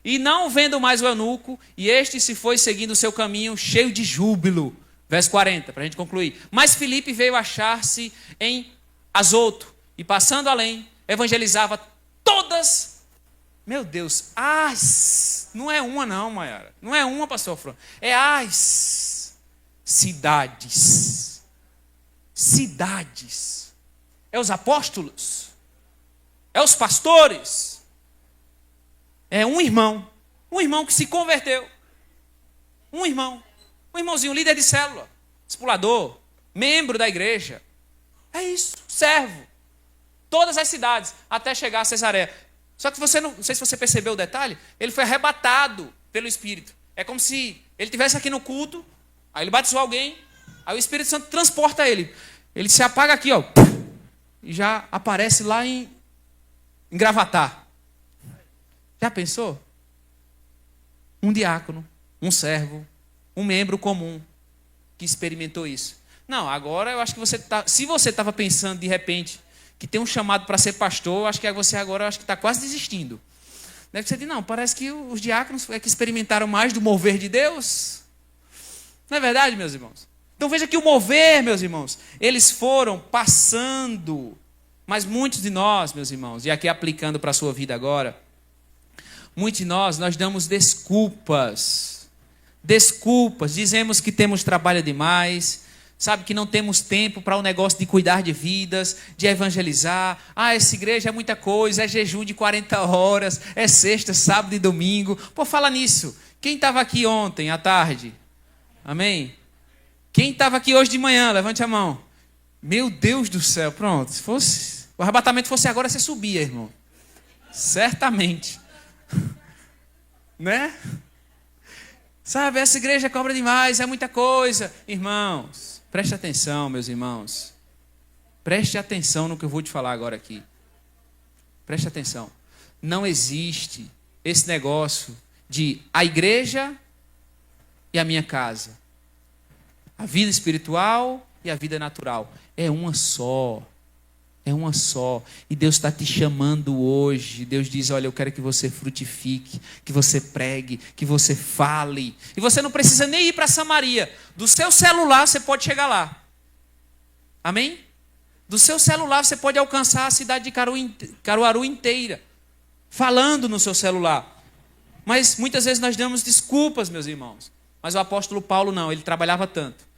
E não vendo mais o eunuco, e este se foi seguindo o seu caminho, cheio de júbilo. Verso 40, para a gente concluir. Mas Filipe veio achar-se em Azoto, e passando além, evangelizava todas. Meu Deus, não é uma não, Maiara. Não é uma, pastor Fran. É as cidades. Cidades. É os apóstolos. É os pastores. É um irmão que se converteu. Um irmãozinho, líder de célula, discipulador, membro da igreja. É isso, servo. Todas as cidades, até chegar a Cesareia. Só que você não sei se você percebeu o detalhe, ele foi arrebatado pelo Espírito. É como se ele estivesse aqui no culto, aí ele batizou alguém, aí o Espírito Santo transporta ele. Ele se apaga aqui, ó, e já aparece lá em Gravatar. Já pensou? Um diácono, um servo, um membro comum que experimentou isso. Não, agora eu acho que se você estava pensando de repente que tem um chamado para ser pastor, eu acho que você agora está quase desistindo. Deve ser de não, parece que os diáconos é que experimentaram mais do mover de Deus. Não é verdade, meus irmãos? Então veja que o mover, meus irmãos, eles foram passando, mas muitos de nós, meus irmãos, e aqui aplicando para a sua vida agora, muitos de nós damos desculpas, dizemos que temos trabalho demais, sabe, que não temos tempo para o negócio de cuidar de vidas, de evangelizar. Essa igreja é muita coisa, é jejum de 40 horas, é sexta, sábado e domingo. Pô, fala nisso. Quem estava aqui ontem à tarde? Amém? Quem estava aqui hoje de manhã? Levante a mão. Meu Deus do céu, pronto. Se fosse, o arrebatamento fosse agora, você subia, irmão. Certamente. Né? Sabe, essa igreja cobra demais, é muita coisa. Irmãos, preste atenção, meus irmãos. Preste atenção no que eu vou te falar agora aqui. Preste atenção. Não existe esse negócio de a igreja e a minha casa. A vida espiritual e a vida natural. É uma só. É uma só. E Deus está te chamando hoje. Deus diz, olha, eu quero que você frutifique, que você pregue, que você fale. E você não precisa nem ir para Samaria. Do seu celular você pode chegar lá. Amém? Do seu celular você pode alcançar a cidade de Caruaru inteira. Falando no seu celular. Mas muitas vezes nós damos desculpas, meus irmãos. Mas o apóstolo Paulo não, ele trabalhava tanto.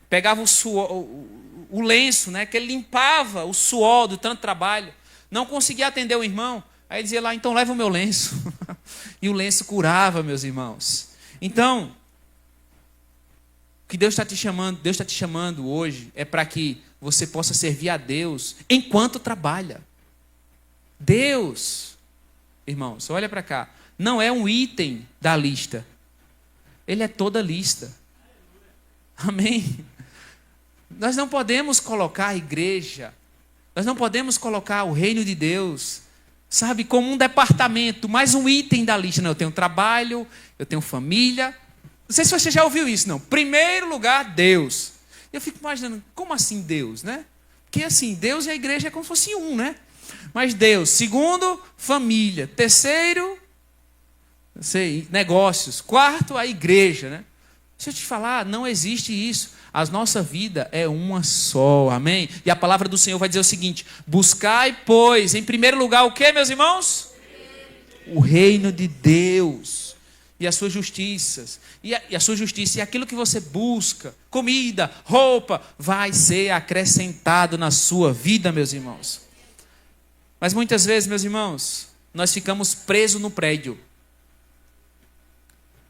Pegava o suor, o lenço, né, que ele limpava o suor do tanto trabalho. Não conseguia atender o irmão. Aí ele dizia lá, então leva o meu lenço. E o lenço curava, meus irmãos. Então, o que Deus está te chamando hoje é para que você possa servir a Deus enquanto trabalha. Deus, irmãos, olha para cá, não é um item da lista. Ele é toda a lista. Amém? Nós não podemos colocar a igreja, nós não podemos colocar o reino de Deus, sabe, como um departamento, mais um item da lista. Não, eu tenho trabalho, eu tenho família. Não sei se você já ouviu isso, não. Primeiro lugar, Deus. Eu fico imaginando, como assim Deus, né? Porque assim, Deus e a igreja é como se fosse um, né? Mas Deus, segundo, família. Terceiro, negócios. Quarto, a igreja, né? Deixa eu te falar, não existe isso. A nossa vida é uma só, amém? E a palavra do Senhor vai dizer o seguinte: buscai, pois, em primeiro lugar, o que, meus irmãos? O reino de Deus e as suas justiças. E a sua justiça, e aquilo que você busca, comida, roupa, vai ser acrescentado na sua vida, meus irmãos. Mas muitas vezes, meus irmãos, nós ficamos presos no prédio.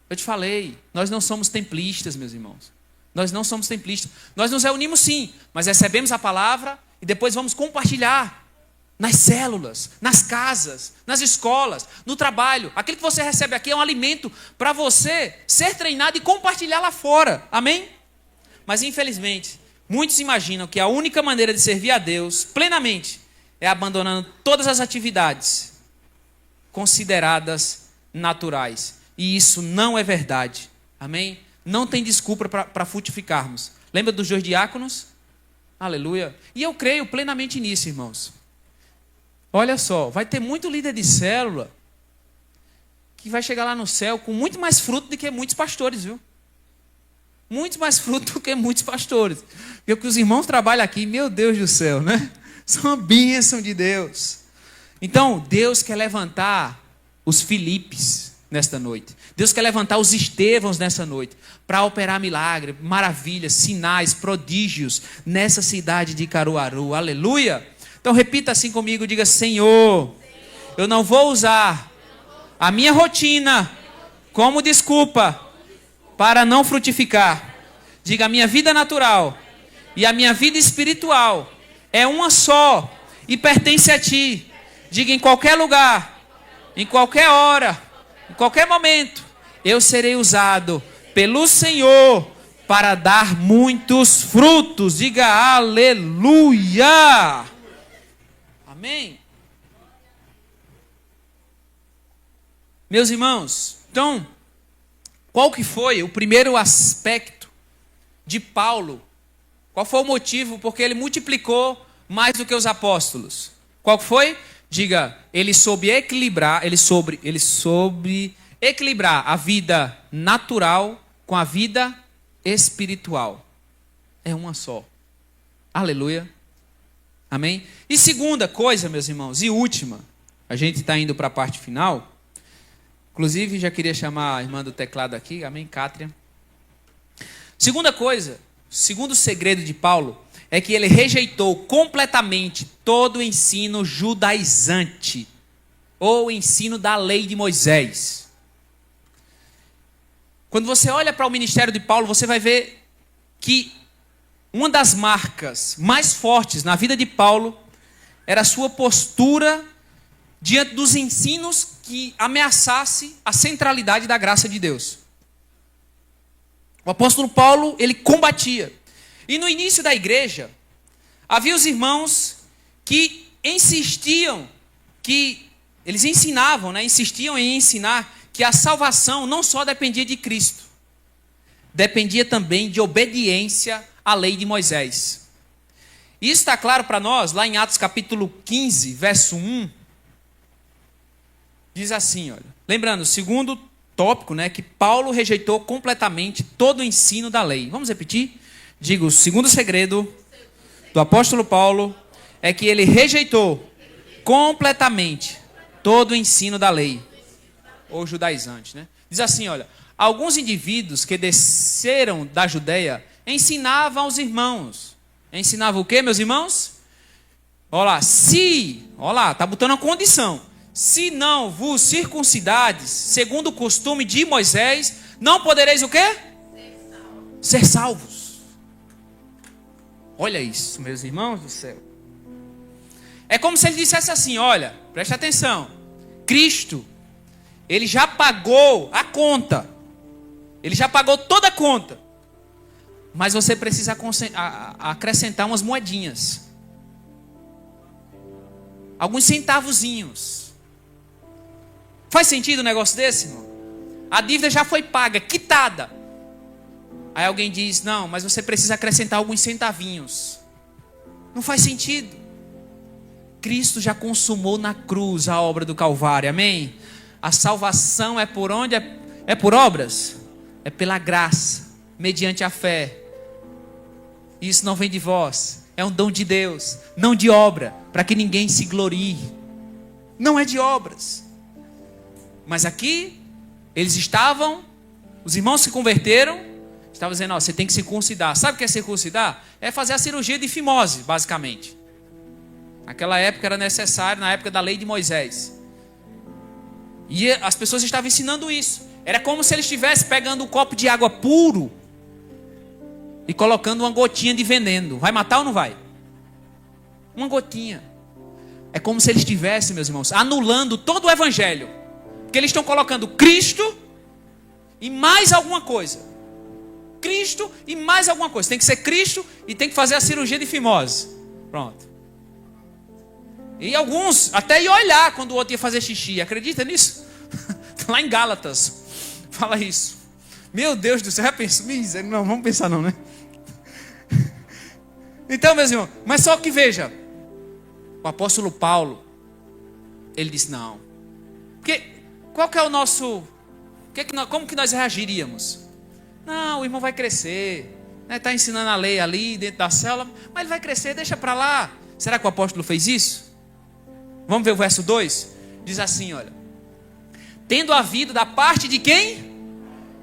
Eu te falei, nós não somos templistas, meus irmãos. Nós não somos templistas. Nós nos reunimos sim, mas recebemos a palavra e depois vamos compartilhar nas células, nas casas, nas escolas, no trabalho. Aquilo que você recebe aqui é um alimento para você ser treinado e compartilhar lá fora. Amém? Mas infelizmente, muitos imaginam que a única maneira de servir a Deus plenamente é abandonando todas as atividades consideradas naturais. E isso não é verdade. Amém? Não tem desculpa para frutificarmos. Lembra dos 2 diáconos? Aleluia. E eu creio plenamente nisso, irmãos. Olha só, vai ter muito líder de célula que vai chegar lá no céu com muito mais fruto do que muitos pastores, viu? Muito mais fruto do que muitos pastores. Porque o que os irmãos trabalham aqui, meu Deus do céu, né? São a bênção de Deus. Então, Deus quer levantar os Filipes nesta noite. Deus quer levantar os Estevãos nessa noite para operar milagre, maravilhas, sinais, prodígios nessa cidade de Caruaru. Aleluia! Então repita assim comigo, diga: Senhor, eu não vou usar a minha rotina como desculpa para não frutificar. Diga: a minha vida natural e a minha vida espiritual é uma só e pertence a Ti. Diga: em qualquer lugar, em qualquer hora, em qualquer momento, eu serei usado pelo Senhor para dar muitos frutos. Diga aleluia. Amém. Meus irmãos, então, qual que foi o primeiro aspecto de Paulo? Qual foi o motivo porque ele multiplicou mais do que os apóstolos? Qual foi? Diga, ele soube equilibrar a vida natural com a vida espiritual. É uma só. Aleluia. Amém? E segunda coisa, meus irmãos, e última, a gente está indo para a parte final. Inclusive, já queria chamar a irmã do teclado aqui, amém, Cátria. Segunda coisa, segundo segredo de Paulo, é que ele rejeitou completamente todo o ensino judaizante, ou ensino da lei de Moisés. Quando você olha para o ministério de Paulo, você vai ver que uma das marcas mais fortes na vida de Paulo era a sua postura diante dos ensinos que ameaçasse a centralidade da graça de Deus. O apóstolo Paulo, ele combatia. E no início da igreja, havia os irmãos que insistiam, insistiam em ensinar que a salvação não só dependia de Cristo, dependia também de obediência à lei de Moisés. Isso está claro para nós, lá em Atos capítulo 15, verso 1, diz assim, olha, lembrando, segundo tópico, que Paulo rejeitou completamente todo o ensino da lei. Vamos repetir? Digo, o segundo segredo do apóstolo Paulo é que ele rejeitou completamente todo o ensino da lei, ou judaizante, Diz assim, olha, alguns indivíduos que desceram da Judeia ensinavam aos irmãos. Ensinavam o quê, meus irmãos? Olha lá, está botando uma condição. Se não vos circuncidades, segundo o costume de Moisés, não podereis o quê? Ser salvos. Olha isso, meus irmãos do céu. É como se ele dissesse assim, olha, preste atenção. Cristo, ele já pagou a conta. Ele já pagou toda a conta. Mas você precisa acrescentar umas moedinhas. Alguns centavozinhos. Faz sentido um negócio desse, irmão? A dívida já foi paga, quitada. Aí alguém diz, não, mas você precisa acrescentar alguns centavinhos. Não faz sentido. Cristo já consumou na cruz a obra do Calvário, amém? A salvação é por onde? É por obras? É pela graça, mediante a fé. Isso não vem de vós, é um dom de Deus, não de obra, para que ninguém se glorie. Não é de obras. Mas aqui, os irmãos se converteram, estavam dizendo, você tem que circuncidar. Sabe o que é circuncidar? É fazer a cirurgia de fimose, basicamente. Naquela época era necessário, na época da lei de Moisés. E as pessoas estavam ensinando isso. Era como se eles estivessem pegando um copo de água puro e colocando uma gotinha de veneno. Vai matar ou não vai? Uma gotinha. É como se eles estivessem, meus irmãos, anulando todo o evangelho. Porque eles estão colocando Cristo e mais alguma coisa. Cristo e mais alguma coisa. Tem que ser Cristo e tem que fazer a cirurgia de fimose. Pronto. E alguns até iam olhar quando o outro ia fazer xixi. Acredita nisso? Lá em Gálatas. Fala isso. Meu Deus do céu. Já pensou? Não, vamos pensar não, Então, meus irmãos. Mas só que veja. O apóstolo Paulo. Ele disse não. Porque... Qual que é o nosso... como que nós reagiríamos? Não, o irmão vai crescer. Está ensinando a lei ali dentro da célula. Mas ele vai crescer, deixa para lá. Será que o apóstolo fez isso? Vamos ver o verso 2? Diz assim, olha. Tendo havido da parte de quem?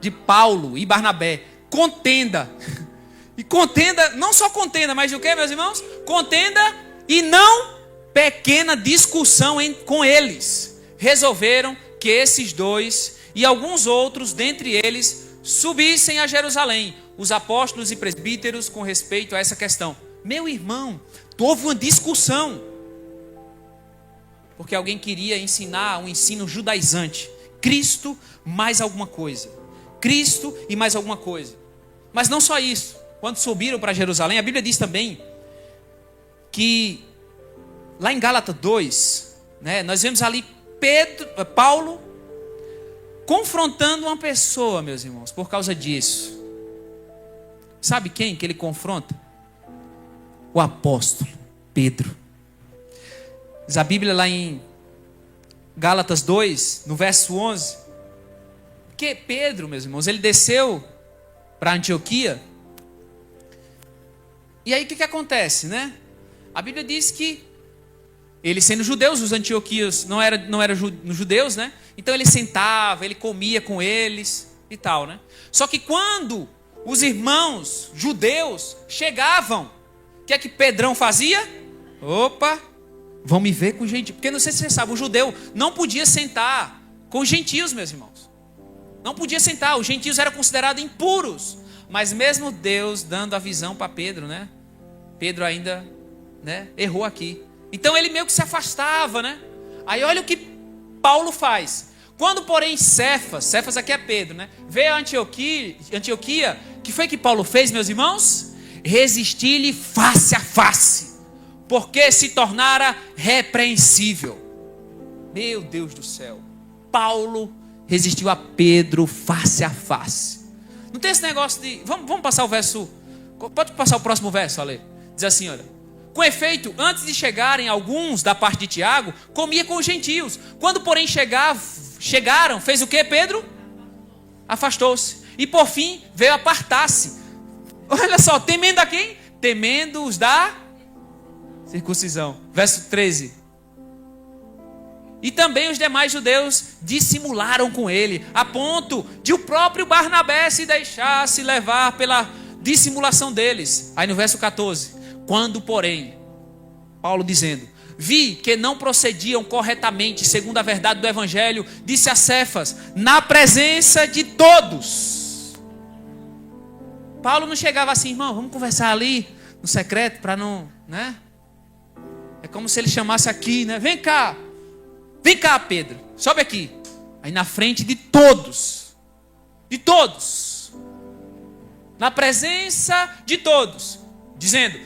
De Paulo e Barnabé. Contenda. E contenda, não só contenda, mas o que, meus irmãos? Contenda e não pequena discussão com eles. Resolveram que esses dois e alguns outros, dentre eles, subissem a Jerusalém, os apóstolos e presbíteros, com respeito a essa questão. Meu irmão, houve uma discussão, porque alguém queria ensinar um ensino judaizante. Cristo mais alguma coisa. Cristo e mais alguma coisa. Mas não só isso. Quando subiram para Jerusalém, a Bíblia diz também que lá em Gálatas 2, né, nós vemos ali Paulo confrontando uma pessoa, meus irmãos, por causa disso. Sabe quem que ele confronta? O apóstolo Pedro. Diz a Bíblia lá em Gálatas 2, no verso 11, que Pedro, meus irmãos, ele desceu para Antioquia. E aí o que acontece, né? A Bíblia diz que eles sendo judeus, os antioquios não eram judeus, né? Então ele sentava, ele comia com eles e tal, né? Só que quando os irmãos judeus chegavam, o que é que Pedrão fazia? Opa, vão me ver com gentios. Porque não sei se você sabe, o judeu não podia sentar com os gentios, meus irmãos. Não podia sentar, os gentios eram considerados impuros. Mas mesmo Deus dando a visão para Pedro, né? Pedro ainda, né, errou aqui. Então ele meio que se afastava, né? Aí olha o que Paulo faz. Quando, porém, Cefas aqui é Pedro, né? Veio a Antioquia, que foi que Paulo fez, meus irmãos? Resistir-lhe face a face, porque se tornara repreensível. Meu Deus do céu. Paulo resistiu a Pedro face a face. Não tem esse negócio de... Vamos passar o verso... Pode passar o próximo verso, Ale. Diz assim, olha. Com efeito, antes de chegarem alguns da parte de Tiago, comia com os gentios. Quando, porém, chegaram, fez o que, Pedro? Afastou-se. E, por fim, veio apartar-se. Olha só, temendo a quem? Temendo os da circuncisão. Verso 13. E também os demais judeus dissimularam com ele, a ponto de o próprio Barnabé se deixasse levar pela dissimulação deles. Aí no verso 14. Quando, porém, Paulo dizendo, vi que não procediam corretamente segundo a verdade do evangelho, disse a Cefas, na presença de todos. Paulo não chegava assim, irmão, vamos conversar ali no secreto para não, né? É como se ele chamasse aqui, né? Vem cá, Pedro, sobe aqui. Aí na frente de todos, na presença de todos, dizendo,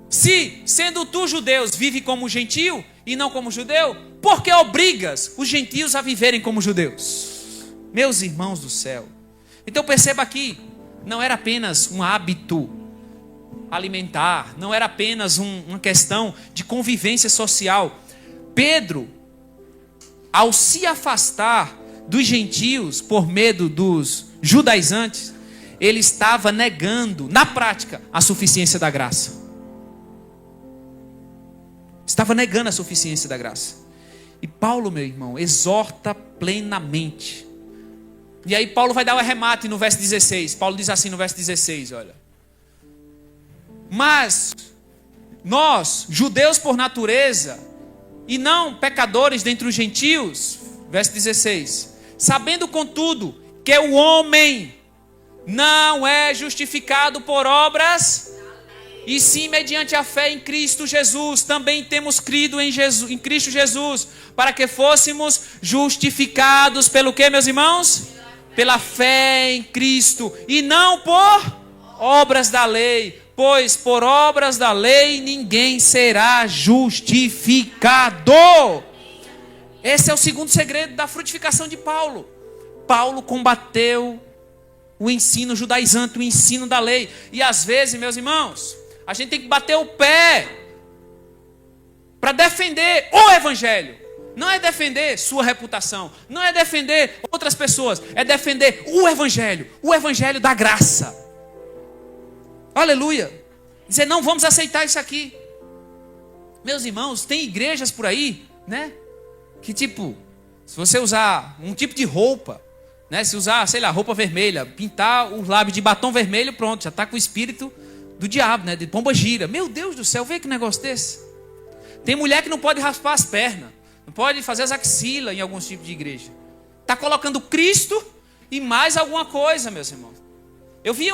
se, sendo tu judeus, vive como gentio e não como judeu, por que obrigas os gentios a viverem como judeus? Meus irmãos do céu. Então perceba aqui, não era apenas um hábito alimentar, não era apenas uma questão de convivência social. Pedro, ao se afastar dos gentios por medo dos judaizantes, ele estava negando, na prática, a suficiência da graça. Estava negando a suficiência da graça. E Paulo, meu irmão, exorta plenamente. E aí Paulo vai dar o arremate no verso 16. Paulo diz assim no verso 16, olha. Mas nós, judeus por natureza, e não pecadores dentre os gentios, verso 16, sabendo contudo que o homem não é justificado por obras, e sim mediante a fé em Cristo Jesus, também temos crido em Cristo Jesus, para que fôssemos justificados pelo que, meus irmãos? Pela fé em Cristo, e não por obras da lei, pois por obras da lei ninguém será justificado. Esse é o segundo segredo da frutificação de Paulo. Paulo combateu o ensino judaizante, o ensino da lei. E às vezes, meus irmãos, a gente tem que bater o pé para defender o evangelho. Não é defender sua reputação, não é defender outras pessoas, é defender o evangelho da graça. Aleluia. Dizer, não vamos aceitar isso aqui. Meus irmãos, tem igrejas por aí, né? Que tipo, se você usar um tipo de roupa, né? Se usar, sei lá, roupa vermelha, pintar os lábios de batom vermelho, pronto, já está com o espírito do diabo, né? De pomba gira. Meu Deus do céu, vê que negócio desse. Tem mulher que não pode raspar as pernas, não pode fazer as axilas em alguns tipos de igreja. Está colocando Cristo e mais alguma coisa, meus irmãos. Eu vi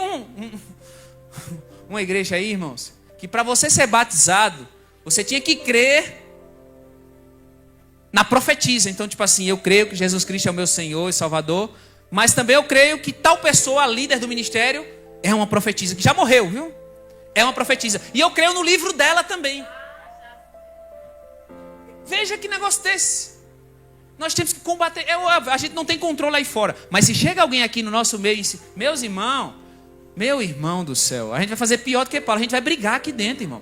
uma igreja aí, irmãos, que para você ser batizado, você tinha que crer na profetisa. Então, tipo assim, eu creio que Jesus Cristo é o meu Senhor e Salvador, mas também eu creio que tal pessoa, a líder do ministério, é uma profetisa, que já morreu, viu? É uma profetisa. E eu creio no livro dela também. Veja que negócio desse. Nós temos que combater. A gente não tem controle aí fora. Mas se chega alguém aqui no nosso meio e diz, meus irmãos, meu irmão do céu, a gente vai fazer pior do que Paulo. A gente vai brigar aqui dentro, irmão.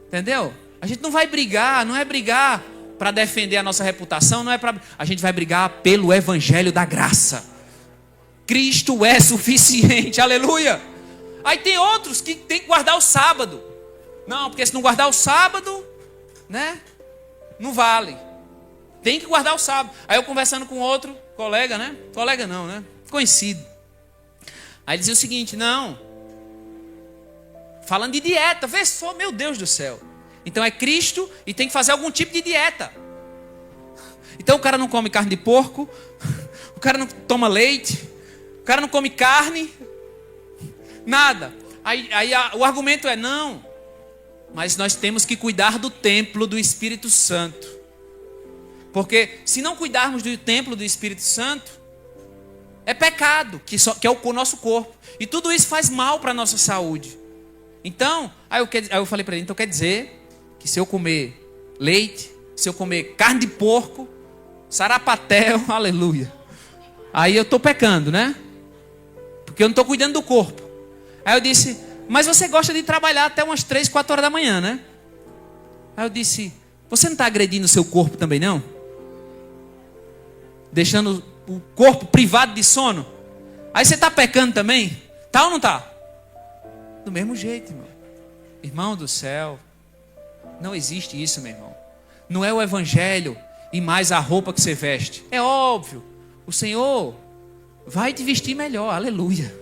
Entendeu? A gente não vai brigar, não é brigar para defender a nossa reputação, não é para. A gente vai brigar pelo evangelho da graça. Cristo é suficiente, aleluia. Aí tem outros que tem que guardar o sábado. Não, porque se não guardar o sábado, né? Não vale. Tem que guardar o sábado. Aí eu conversando com outro colega, né? Colega não, né? Conhecido. Aí dizia o seguinte, não. Falando de dieta, vê só, meu Deus do céu. Então é Cristo e tem que fazer algum tipo de dieta. Então o cara não come carne de porco, o cara não toma leite, o cara não come carne, nada. Aí o argumento é não, mas nós temos que cuidar do templo do Espírito Santo. Porque se não cuidarmos do templo do Espírito Santo, é pecado, que é o nosso corpo. E tudo isso faz mal para a nossa saúde. Então, aí eu falei para ele, então quer dizer que se eu comer leite, se eu comer carne de porco, sarapatel, aleluia. Aí eu estou pecando, né? Porque eu não estou cuidando do corpo. Aí eu disse, mas você gosta de trabalhar até umas 3, 4 horas da manhã, né? Aí eu disse, você não está agredindo o seu corpo também não? Deixando o corpo privado de sono? Aí você está pecando também? Tá ou não tá? Do mesmo jeito, irmão. Irmão do céu, não existe isso, meu irmão. Não é o evangelho e mais a roupa que você veste. É óbvio, o Senhor vai te vestir melhor, aleluia.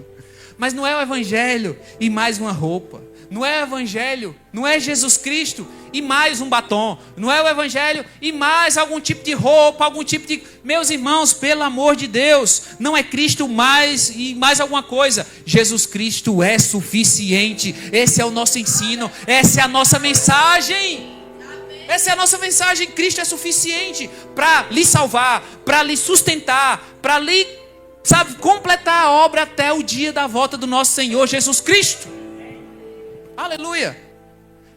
Mas não é o evangelho e mais uma roupa. Não é o evangelho, não é Jesus Cristo e mais um batom. Não é o evangelho e mais algum tipo de roupa, algum tipo de... Meus irmãos, pelo amor de Deus, não é Cristo mais e mais alguma coisa. Jesus Cristo é suficiente. Esse é o nosso ensino, essa é a nossa mensagem. Essa é a nossa mensagem. Cristo é suficiente para lhe salvar, para lhe sustentar, para lhe, completar a obra até o dia da volta do nosso Senhor Jesus Cristo. Aleluia.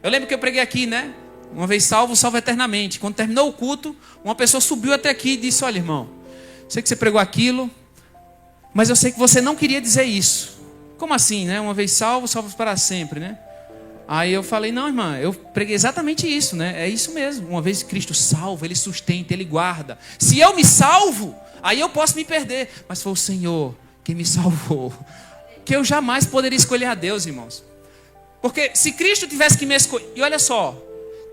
Eu lembro que eu preguei aqui, né? Uma vez salvo, salvo eternamente. Quando terminou o culto, uma pessoa subiu até aqui e disse, olha, irmão, sei que você pregou aquilo, mas eu sei que você não queria dizer isso. Como assim, né? Uma vez salvo, salvo para sempre, né? Aí eu falei, não, irmã, eu preguei exatamente isso, né? É isso mesmo. Uma vez Cristo salva, Ele sustenta, Ele guarda. Se eu me salvo, aí eu posso me perder. Mas foi o Senhor que me salvou. Que eu jamais poderia escolher a Deus, irmãos. Porque se Cristo tivesse que me escolher... E olha só,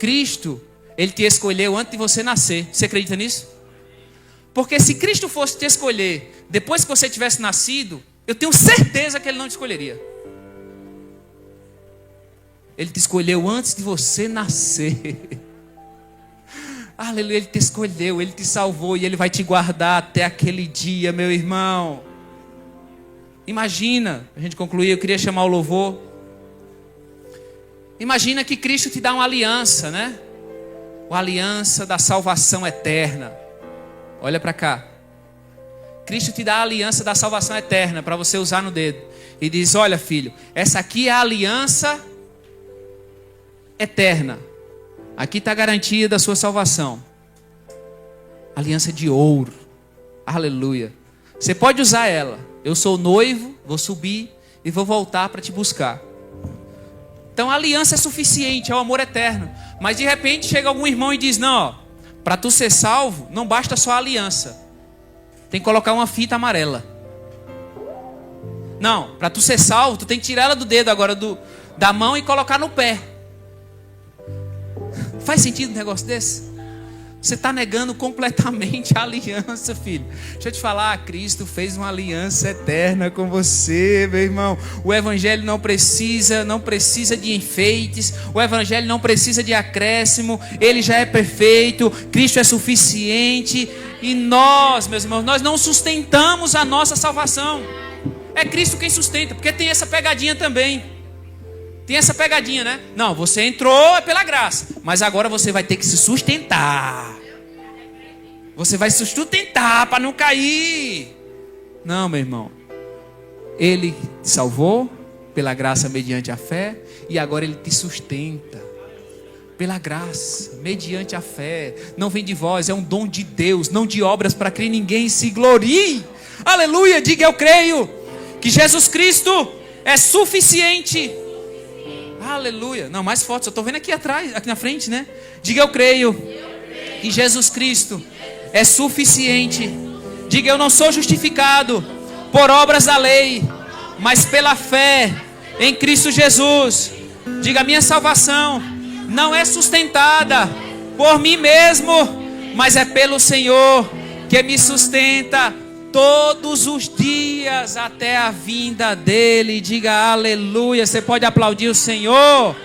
Cristo, Ele te escolheu antes de você nascer. Você acredita nisso? Porque se Cristo fosse te escolher depois que você tivesse nascido, eu tenho certeza que Ele não te escolheria. Ele te escolheu antes de você nascer. Aleluia, Ele te escolheu, Ele te salvou e Ele vai te guardar até aquele dia, meu irmão. Imagina, a gente concluir, eu queria chamar o louvor. Imagina que Cristo te dá uma aliança, né? Uma aliança da salvação eterna. Olha para cá. Cristo te dá a aliança da salvação eterna para você usar no dedo. E diz, olha filho, essa aqui é a aliança eterna. Aqui está a garantia da sua salvação. Aliança de ouro. Aleluia. Você pode usar ela. Eu sou noivo, vou subir e vou voltar para te buscar. Então a aliança é suficiente, é o amor eterno. Mas de repente chega algum irmão e diz, não, para tu ser salvo, não basta só a aliança. Tem que colocar uma fita amarela. Não, para tu ser salvo, tu tem que tirar ela do dedo agora, da mão e colocar no pé. Faz sentido um negócio desse? Você está negando completamente a aliança, filho. Deixa eu te falar, Cristo fez uma aliança eterna com você, meu irmão. O evangelho não precisa de enfeites. O evangelho não precisa de acréscimo. Ele já é perfeito. Cristo é suficiente. E nós, meus irmãos, nós não sustentamos a nossa salvação. É Cristo quem sustenta, porque tem essa pegadinha também. Tem essa pegadinha, né? Não, você entrou é pela graça, mas agora você vai ter que se sustentar. Você vai se sustentar para não cair. Não, meu irmão. Ele te salvou pela graça mediante a fé, e agora ele te sustenta pela graça, mediante a fé. Não vem de vós, é um dom de Deus, não de obras, para que ninguém se glorie. Aleluia, diga: eu creio que Jesus Cristo é suficiente. Aleluia. Não, mais forte, eu estou vendo aqui atrás, aqui na frente, né? Diga: eu creio que Jesus Cristo é suficiente. Diga: eu não sou justificado por obras da lei, mas pela fé em Cristo Jesus. Diga: minha salvação não é sustentada por mim mesmo, mas é pelo Senhor que me sustenta todos os dias até a vinda dele. Diga aleluia. Você pode aplaudir o Senhor.